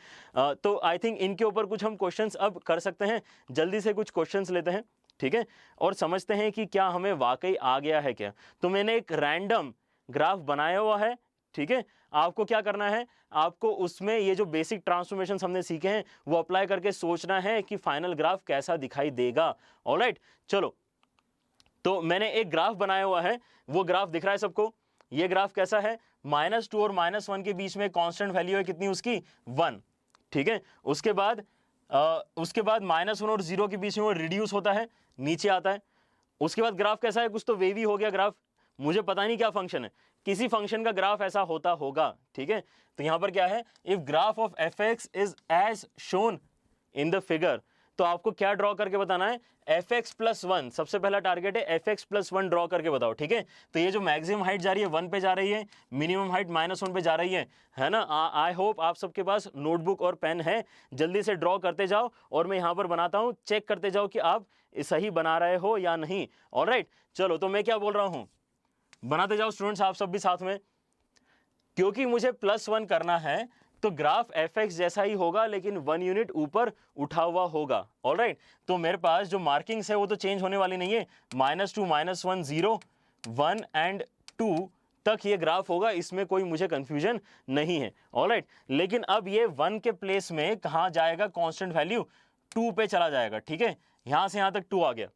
तो आई थिंक इनके ऊपर कुछ हम क्वेश्चंस अब कर सकते हैं, जल्दी से कुछ क्वेश्चंस लेते हैं, ठीक है, और समझते हैं कि क्या हमें वाकई आ गया है क्या। तो मैंने एक रैंडम ग्राफ बनाया हुआ है, ठीक है। आपको क्या करना है, आपको उसमें ये जो बेसिक ट्रांसफॉर्मेशन हमने सीखे हैं वो अप्लाई करके सोचना है कि फाइनल ग्राफ कैसा दिखाई देगा। ऑलराइट, चलो तो मैंने एक ग्राफ बनाया हुआ है, वो ग्राफ दिख रहा है सबको। ये ग्राफ कैसा है, -2 और -1 के बीच में कांस्टेंट वैल्यू है कितनी उसकी, 1, ठीक है। उसके बाद -1 और 0 के बीच में वो रिड्यूस होता है, नीचे आता है। उसके बाद ग्राफ कैसा है, कुछ तो वेवी हो गया ग्राफ, मुझे पता नहीं क्या फंक्शन है, किसी फंक्शन का ग्राफ ऐसा होता होगा, ठीक है। तो यहां पर क्या है, if graph of fx is as shown in the figure, तो आपको क्या ड्रॉ करके बताना है, fx+1, सबसे पहला टारगेट है fx+1 ड्रॉ करके बताओ, ठीक है। तो ये जो मैक्सिमम हाइट जा रही है 1 पे जा रही है, मिनिमम हाइट -1 पे जा रही है ना। आई होप आप सबके पास नोटबुक और पेन है, जल्दी से ड्रॉ करते जाओ और मैं यहाँ पर बनाता हूँ, चेक करते जाओ कि आप सही बना रहे हो या नहीं। ऑलराइट, चलो तो मैं क्या बोल रहा हूँ, बनाते जाओ स्टूडेंट्स आप सब भी साथ में, क्योंकि मुझे +1 करना है तो ग्राफ fx जैसा ही होगा लेकिन 1 यूनिट ऊपर उठा हुआ होगा। ऑलराइट, तो मेरे पास जो मार्किंग्स है वो तो चेंज होने वाली नहीं है, -2 -1 0 1 एंड 2 तक ये ग्राफ होगा, इसमें कोई मुझे कंफ्यूजन नहीं है। ऑलराइट, लेकिन अब ये 1 के प्लेस में कहाँ जाएगा, कांस्टेंट वैल्यू 2 पे चला जाएगा, ठीक है। यहां से यहां तक 2 आ गया,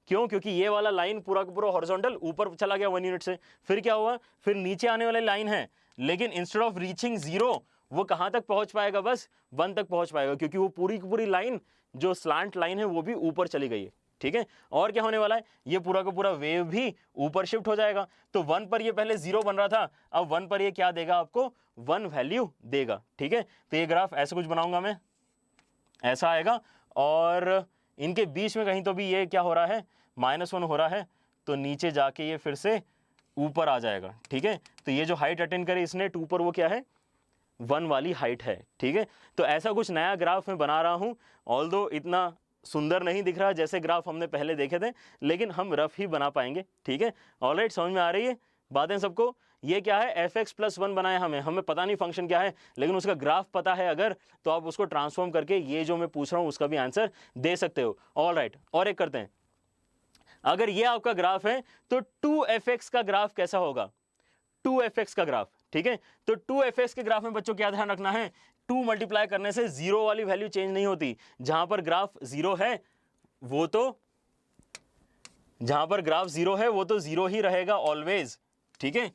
क्यों, क्योंकि ये वाला लाइन पूरा का पूरा हॉरिजॉन्टल ऊपर चला गया 1 यूनिट से। फिर क्या हुआ, फिर नीचे आने वाली लाइन है, लेकिन इंस्टेड ऑफ रीचिंग 0 वो कहां तक पहुंच पाएगा, बस 1 तक पहुंच पाएगा, क्योंकि वो पूरी की पूरी लाइन जो स्लांट लाइन है वो भी ऊपर चली गई है, ठीक है। और क्या होने वाला है, ये पूरा का पूरा वेव भी ऊपर शिफ्ट हो जाएगा। तो 1 पर ये पहले 0 बन रहा था, अब 1 पर ये क्या देगा आपको, 1 वैल्यू देगा, ठीक है। तो ये ग्राफ ऐसे कुछ बनाऊंगा मैं, ऐसा आएगा, और इनके बीच में कहीं तो भी ये क्या हो रहा है, -1 हो रहा है, तो नीचे जाके ये फिर से ऊपर आ जाएगा, ठीक है। तो ये जो हाइट अटेंड करे इसने 2 पर, वो क्या है, 1 वाली हाइट है, ठीक है। तो ऐसा कुछ नया ग्राफ मैं बना रहा हूं, ऑल्दो इतना सुंदर नहीं दिख रहा जैसे ग्राफ हमने पहले देखे थे, लेकिन हम रफ ही बना पाएंगे, ठीक है। ऑलराइट, समझ में आ रही है बातें सबको। ये क्या है, fx+1 बनाया हमें पता नहीं फंक्शन क्या है, लेकिन उसका ग्राफ पता है अगर, तो आप उसको ट्रांसफॉर्म करके ये जो मैं पूछ रहा हूं उसका भी आंसर दे सकते हो। ऑलराइट, और एक करते हैं, अगर ये आपका ग्राफ है तो 2fx का ग्राफ कैसा होगा, 2fx का ग्राफ, ठीक है। तो 2fx के ग्राफ में बच्चों क्या ध्यान रखना है, 2 मल्टीप्लाई करने से 0 वाली वैल्यू चेंज नहीं होती। जहां पर ग्राफ 0 है वो तो, जहां पर ग्राफ 0 है वो तो 0 ही रहेगा ऑलवेज, ठीक है।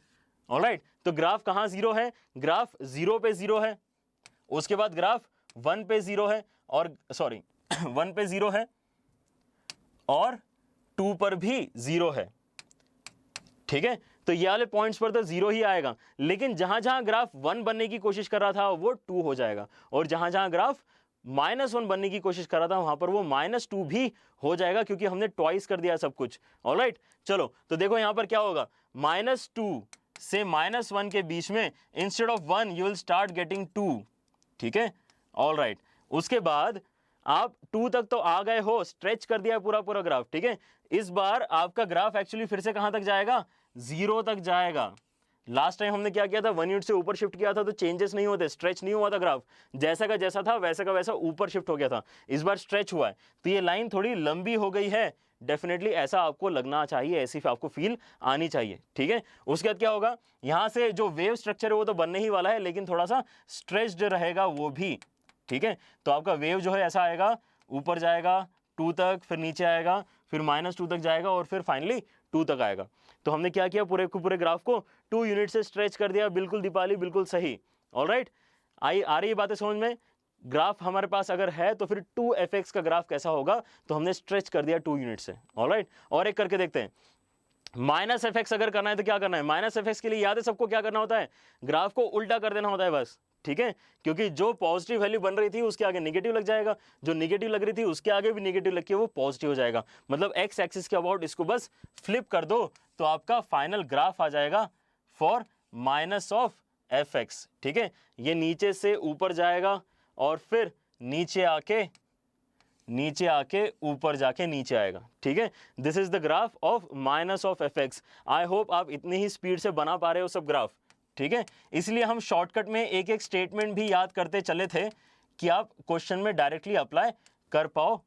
ऑलराइट, तो ग्राफ कहां 0 है, ग्राफ 0 पे 0 है, उसके बाद ग्राफ 1 पे 0 है, और सॉरी 1 पे 0 है और 2 पर भी 0 है, ठीक है, तो ये वाले पॉइंट्स पर तो 0 ही आएगा, लेकिन जहां जहां ग्राफ 1 बनने की कोशिश कर रहा था वो 2 हो जाएगा, और जहां जहां ग्राफ -1 बनने की कोशिश कर रहा था वहां पर वो -2 भी हो जाएगा, क्योंकि हमने ट्वाइस कर दिया सब कुछ। ऑलराइट, चलो तो देखो यहां पर क्या होगा, -2 से -1 के बीच में instead of 1 you will start getting 2। ठीक है, ऑलराइट, उसके बाद आप 2 तक तो आ गए हो, स्ट्रेच कर दिया पूरा पूरा ग्राफ। ठीक है, इस बार आपका ग्राफ एक्चुअली फिर से कहां तक जाएगा, 0 तक जाएगा। लास्ट टाइम हमने क्या किया था, 1 यूनिट से ऊपर शिफ्ट किया था तो चेंजेस नहीं होते, स्ट्रेच नहीं हुआ था ग्राफ, जैसा का जैसा था वैसा का वैसा ऊपर शिफ्ट हो गया था। इस बार स्ट्रेच हुआ है, तो ये लाइन थोड़ी लंबी हो गई है, डेफिनेटली ऐसा आपको लगना चाहिए, ऐसी आपको फील आनी चाहिए। ठीक है, उसके बाद क्या होगा, यहां से जो वेव स्ट्रक्चर है वो तो बनने ही वाला है, लेकिन थोड़ा सा स्ट्रेच्ड रहेगा वो भी। ठीक है, तो आपका वेव जो है ऐसा आएगा, ऊपर जाएगा 2 तक, फिर नीचे आएगा, फिर -2 तक जाएगा, और फिर फाइनली 2 तक आएगा। तो हमने क्या किया, पूरे को पूरे ग्राफ को 2 यूनिट से स्ट्रेच कर दिया। बिल्कुल दीपाली, बिल्कुल सही। ऑलराइट, आ रही बातें समझ में। ग्राफ हमारे पास अगर है तो फिर 2fx का ग्राफ कैसा होगा, तो हमने स्ट्रेच कर दिया 2 यूनिट से। ऑलराइट, और एक करके देखते हैं। -fx अगर करना है तो क्या करना है, -fx के लिए याद है सबको क्या करना होता है, ग्राफ को उल्टा कर देना होता है बस। ठीक है, क्योंकि जो पॉजिटिव वैल्यू बन रही थी उसके आगे नेगेटिव लग जाएगा, जो नेगेटिव लग रही थी उसके आगे भी नेगेटिव लग के वो पॉजिटिव हो जाएगा। मतलब एक्स एक्सिस के अबाउट इसको बस फ्लिप कर दो तो आपका फाइनल ग्राफ आ जाएगा फॉर -fx। ठीक है, ये नीचे से ऊपर जाएगा और फिर नीचे आके ऊपर जाके नीचे आएगा। ठीक है, this is the graph of -fx। I hope आप इतनी ही स्पीड से बना पा रहे हो सब ग्राफ। ठीक है, इसलिए हम शॉर्टकट में एक एक स्टेटमेंट भी याद करते चले थे कि आप क्वेश्चन में डायरेक्टली अप्लाई कर पाओ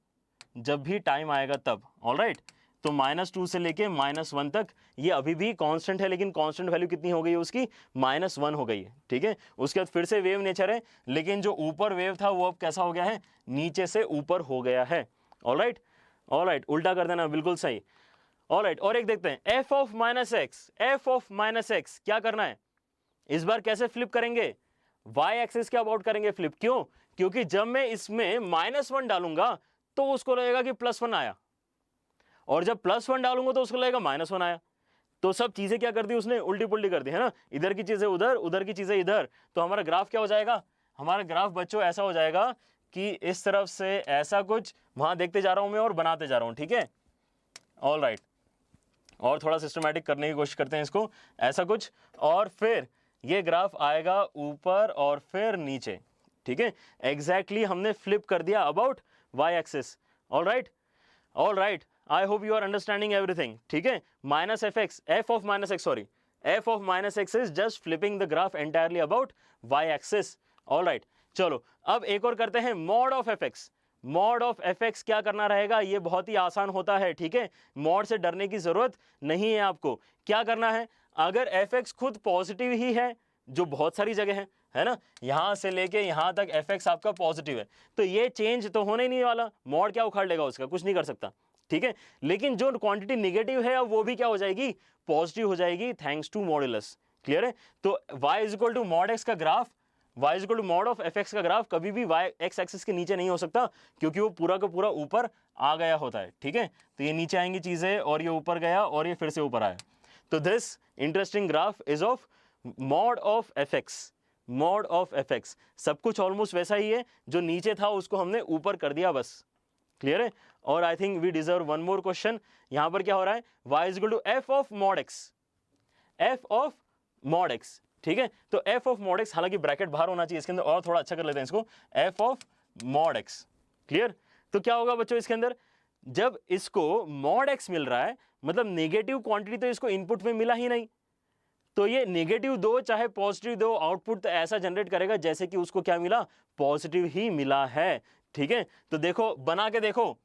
जब भी टाइम आएगा तब। ऑलराइट, तो -2 से लेके -1 तक ये अभी भी कांस्टेंट है, लेकिन कांस्टेंट वैल्यू कितनी हो गई है उसकी, -1 हो गई है। ठीक है, उसके बाद फिर से वेव नेचर है, लेकिन जो ऊपर वेव था वो अब कैसा हो गया है, नीचे से ऊपर हो गया है। ऑलराइट, ऑलराइट, उल्टा कर देना, बिल्कुल सही। ऑलराइट, और एक देखते हैं, f ऑफ -x क्या करना है इस बार, कैसे फ्लिप करेंगे, y एक्सिस के अबाउट करेंगे फ्लिप। क्यों, क्योंकि जब मैं इसमें -1 डालूंगा तो उसको लगेगा कि +1 आया, और जब +1 डालूंगा तो उसको लगेगा -1 आया। तो सब चीजें क्या कर दी उसने, उल्टी पुल्टी कर दी है ना, इधर की चीजें उधर, उधर की चीजें इधर। तो हमारा ग्राफ क्या हो जाएगा, हमारा ग्राफ बच्चों ऐसा हो जाएगा कि इस तरफ से ऐसा कुछ, वहां देखते जा रहा हूं मैं और बनाते जा रहा हूं। ठीक है, ऑलराइट, और थोड़ा सिस्टमैटिक करने की कोशिश करते हैं इसको, ऐसा कुछ, और फिर ये ग्राफ आएगा ऊपर और फिर नीचे। ठीक है, एग्जैक्टली हमने फ्लिप कर दिया about y axis. Alright, alright, I hope you are understanding everything. ठीक है, -fx, f of -x is just flipping the graph entirely about y axis. Alright, चलो अब एक और करते हैं, mod of fx। Mod of fx क्या करना रहेगा, ये बहुत ही आसान होता है। ठीक है, मॉड से डरने की जरूरत नहीं है आपको। क्या करना है, अगर fx खुद पॉजिटिव ही है, जो बहुत सारी जगह है ना, यहां से लेके यहां तक fx आपका पॉजिटिव है, तो ये चेंज तो होने ही नहीं वाला, मॉड क्या उखाड़ लेगा उसका, कुछ नहीं कर सकता। ठीक है, लेकिन जो क्वांटिटी नेगेटिव है अब वो भी क्या हो जाएगी, पॉजिटिव हो जाएगी, थैंक्स टू मॉड्यूलस। क्लियर है, तो y is equal to mod x का graph, y is equal to mod of fx का ग्राफ कभी भी y x एक्सिस के नीचे नहीं हो सकता, क्योंकि वो पूरा का पूरा ऊपर आ गया होता है। ठीक है, तो ये नीचे आएंगी चीजें और ये ऊपर गया और ये फिर से ऊपर आया। तो this interesting graph is of mod of fx, mod of fx। सब कुछ ऑलमोस्ट वैसा ही है, जो नीचे था उसको हमने ऊपर कर दिया बस। क्लियर है, और I think we deserve one more question. यहां पर क्या हो रहा है, y is equal to f of mod x, f of mod x। ठीक है, तो f ऑफ मॉड x, हालांकि ब्रैकेट बाहर होना चाहिए इसके अंदर, और थोड़ा अच्छा कर लेते हैं इसको, f of mod x। Clear, तो क्या होगा बच्चों इसके अंदर, जब इसको मॉड x मिल रहा है, मतलब नेगेटिव क्वांटिटी तो इसको इनपुट में मिला ही नहीं, तो ये नेगेटिव दो चाहे पॉजिटिव दो, आउटपुट तो ऐसा जनरेट करेगा जैसे कि उसको क्या मिला, पॉजिटिव ही मिला है। ठीक है, तो देखो, बना के देखो,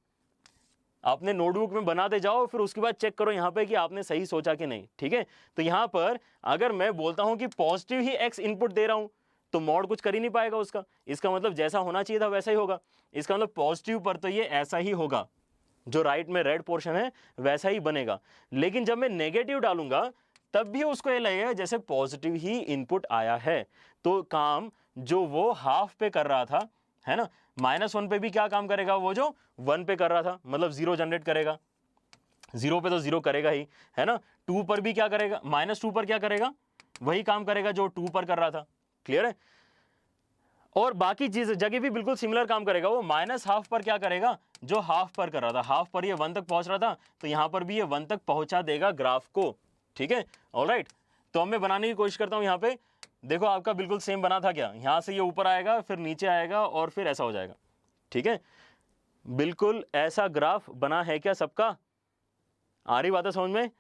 आपने नोटबुक में बनाते जाओ, फिर उसके बाद चेक करो यहाँ पे कि आपने सही सोचा कि नहीं। ठीक है, तो यहाँ पर अगर मैं बोलता हूं कि पॉजिटिव ही x इनपुट दे रहा हूं, तो मॉड कुछ कर ही नहीं पाएगा उसका, इसका मतलब जैसा होना चाहिए था वैसा ही होगा। इसका मतलब पॉजिटिव पर तो ये ऐसा ही होगा, जो राइट में रेड पोर्शन है वैसा ही बनेगा। लेकिन जब मैं नेगेटिव डालूंगा तब भी उसको ये लगेगा जैसे पॉजिटिव ही इनपुट आया है। तो काम जो वो हाफ पे कर रहा था, है ना, -1 पे भी क्या काम करेगा, वो जो 1 पे कर रहा था, मतलब 0 जनरेट करेगा। 0 पे तो 0 करेगा ही, है ना। 2 पर भी क्या करेगा, -2 पर क्या करेगा, वही काम करेगा जो 2 पर कर रहा था, क्लियर है। और बाकी चीज जगह भी बिल्कुल सिमिलर काम करेगा, वो -12 पर क्या करेगा, जो हाफ पर कर रहा था, हाफ पर ये 1 तक पहुंच रहा था, तो यहां पर भी ये 1 तक पहुंचा देगा ग्राफ को, ठीक है। ऑलराइट, तो अब मैं बनाने की कोशिश करता हूं। यहाँ पे देखो आपका बिल्कुल सेम बना था क्या, यहां से ये ऊपर आएगा, फिर नीचे आएगा और फिर ऐसा हो जाएगा, ठीक है। बिल्कुल ऐसा ग्राफ बना है क्या सबका, आ रही बात है समझ में।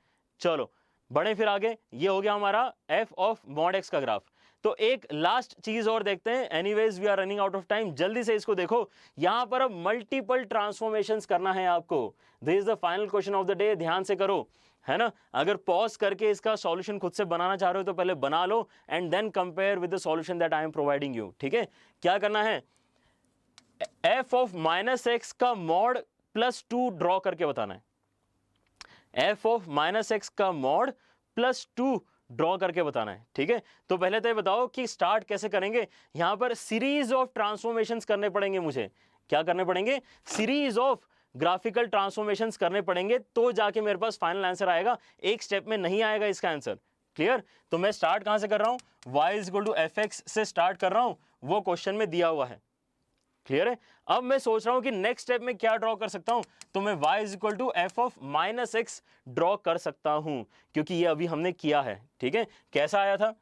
चलो बढ़े फिर आगे, ये हो गया हमारा f ऑफ मॉड x का ग्राफ। तो एक लास्ट चीज और देखते हैं, anyways we are running out of time, जल्दी से इसको देखो। यहां पर अब मल्टीपल ट्रांसफॉर्मेशंस करना है आपको, this is the final question of the day, ध्यान से करो, है ना। अगर पॉज करके इसका सॉल्यूशन खुद से बनाना चाह रहे हो तो पहले बना लो and then compare with the solution that I am providing you, ठीक है। क्या करना है, f ऑफ -x का मॉड +2 ड्रॉ करके बताना है, f ऑफ -x का मॉड +2 ड्रॉ करके बताना है, ठीक है। तो पहले तो ये बताओ कि स्टार्ट कैसे करेंगे। यहां पर सीरीज ऑफ ट्रांसफॉर्मेशंस करने पड़ेंगे मुझे, क्या करने पड़ेंगे, सीरीज ऑफ ग्राफिकल ट्रांसफॉर्मेशंस करने पड़ेंगे, तो जाके मेरे पास फाइनल आंसर आएगा, एक स्टेप में नहीं आएगा इसका आंसर, क्लियर। तो मैं स्टार्ट कहां से कर रहा हूं, y = fx से स्टार्ट कर रहा हूं, वो क्वेश्चन में दिया हुआ है, क्लियर है। अब मैं सोच रहा हूं कि नेक्स्ट स्टेप में क्या ड्रॉ कर सकता हूं, तो मैं y = f of -x draw कर सकता हूं, क्योंकि ये अभी हमने किया है, ठीक है। कैसा आया था,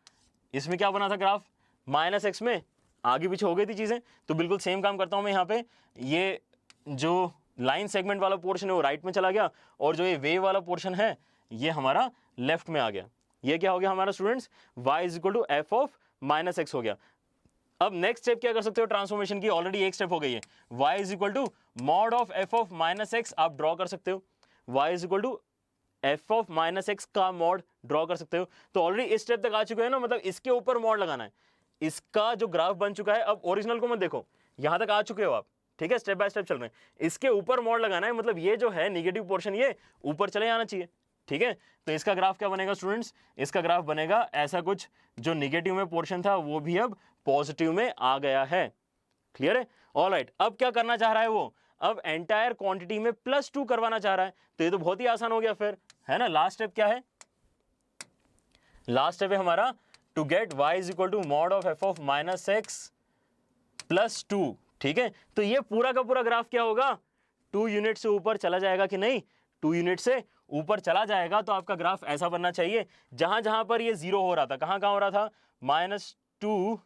इसमें क्या बना था ग्राफ, -x में आगे पीछे हो गई थी चीजें, तो बिल्कुल सेम काम करता हूं मैं यहाँ पे। ये जो लाइन सेगमेंट वाला पोर्शन है वो राइट में चला गया, और जो ये वेव वाला पोर्शन है ये हमारा लेफ्ट में आ गया। ये क्या हो गया हमारा students, y = f of -x हो गया। अब नेक्स्ट स्टेप क्या कर सकते हो ट्रांसफॉर्मेशन की, ऑलरेडी एक स्टेप हो गई है, y = mod of f of -x आप ड्रॉ कर सकते हो, y = f ऑफ -x का मॉड ड्रॉ कर सकते हो। तो ऑलरेडी इस स्टेप तक आ चुके हैं ना, मतलब इसके ऊपर मॉड लगाना है, इसका जो ग्राफ बन चुका है। अब ओरिजिनल को मत देखो, यहां तक आ चुके हो आप, ठीक है, स्टेप बाय स्टेप चल रहे हैं, इसके ऊपर मॉड लगाना है, मतलब ये जो है निगेटिव पोर्शन ये ऊपर चले जाना चाहिए, ठीक है। तो इसका ग्राफ क्या बनेगा स्टूडेंट्स, इसका ग्राफ बनेगा ऐसा कुछ, जो निगेटिव में पोर्शन था वो भी अब पॉजिटिव में आ गया है, क्लियर है। ऑलराइट, अब क्या करना चाह रहा है वो, अब एंटायर क्वांटिटी में +2 करवाना चाह रहा है, तो ये तो बहुत ही आसान हो गया फिर, है ना। लास्ट स्टेप क्या है, लास्ट स्टेप है हमारा to get y = mod of f of -x +2, ठीक है। तो ये पूरा का पूरा ग्राफ क्या होगा, 2 यूनिट से ऊपर चला जाएगा कि नहीं, 2 यूनिट से ऊपर चला जाएगा, तो आपका ग्राफ ऐसा बनना चाहिए। जहां जहां पर ये 0 हो रहा था, कहां कहां हो रहा था, -2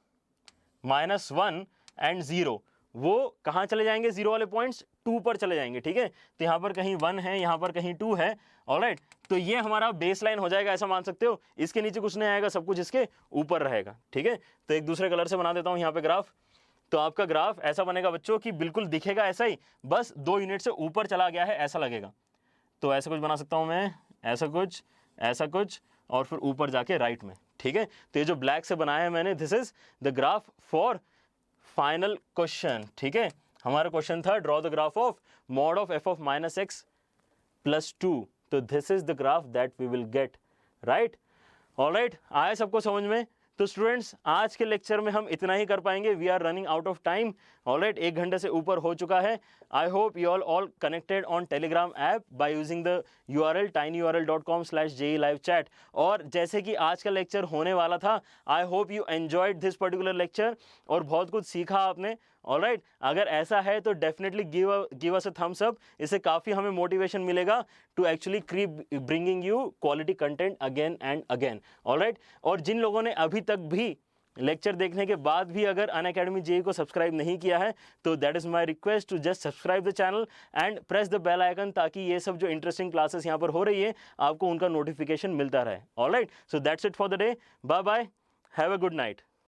-1 एंड 0, वो कहां चले जाएंगे, 0 वाले पॉइंट्स 2 पर चले जाएंगे, ठीक है। तो यहां पर कहीं 1 है, यहां पर कहीं 2 है, ऑलराइट। तो ये हमारा बेस लाइन हो जाएगा, ऐसा मान सकते हो। इसके नीचे कुछ नहीं आएगा, सब कुछ इसके ऊपर रहेगा, ठीक है। तो एक दूसरे कलर से बना देता हूं यहाँ पे ग्राफ। तो आपका ग्राफ ऐसा बनेगा बच्चों कि बिल्कुल दिखेगा ऐसा ही, बस 2 यूनिट से ऊपर चला गया है ऐसा लगेगा। तो ऐसा कुछ बना सकता हूं मैं, ऐसा कुछ और फिर ऊपर जाके राइट में, ठीक है। तो ये जो ब्लैक से बनाया है मैंने, this is the graph for final question, ठीक है। हमारा क्वेश्चन था draw the graph of mod of f of -x +2, तो this is the graph that we will get, right. Alright, आया सबको समझ में। तो स्टूडेंट्स आज के लेक्चर में हम इतना ही कर पाएंगे, we are running out of time, alright. 1 घंटे से ऊपर हो चुका है। I hope you all connected on telegram app by using the URL tinyurl.com/JELiveChat। और जैसे कि आज का लेक्चर होने वाला था, आई hope you enjoyed this particular lecture और बहुत कुछ सीखा आपने, ऑलराइट। अगर ऐसा है तो definitely give us a thumbs up, इससे काफ़ी हमें मोटिवेशन मिलेगा to actually keep bringing you quality content again and again, alright. और जिन लोगों ने अभी तक भी लेक्चर देखने के बाद भी अगर अनअकैडमी JEE को सब्सक्राइब नहीं किया है, तो that is my request to just subscribe the channel and press the bell icon, ताकि ये सब जो इंटरेस्टिंग क्लासेस यहाँ पर हो रही है आपको उनका नोटिफिकेशन मिलता रहे, alright. So that's it for the day, bye bye, have a good night.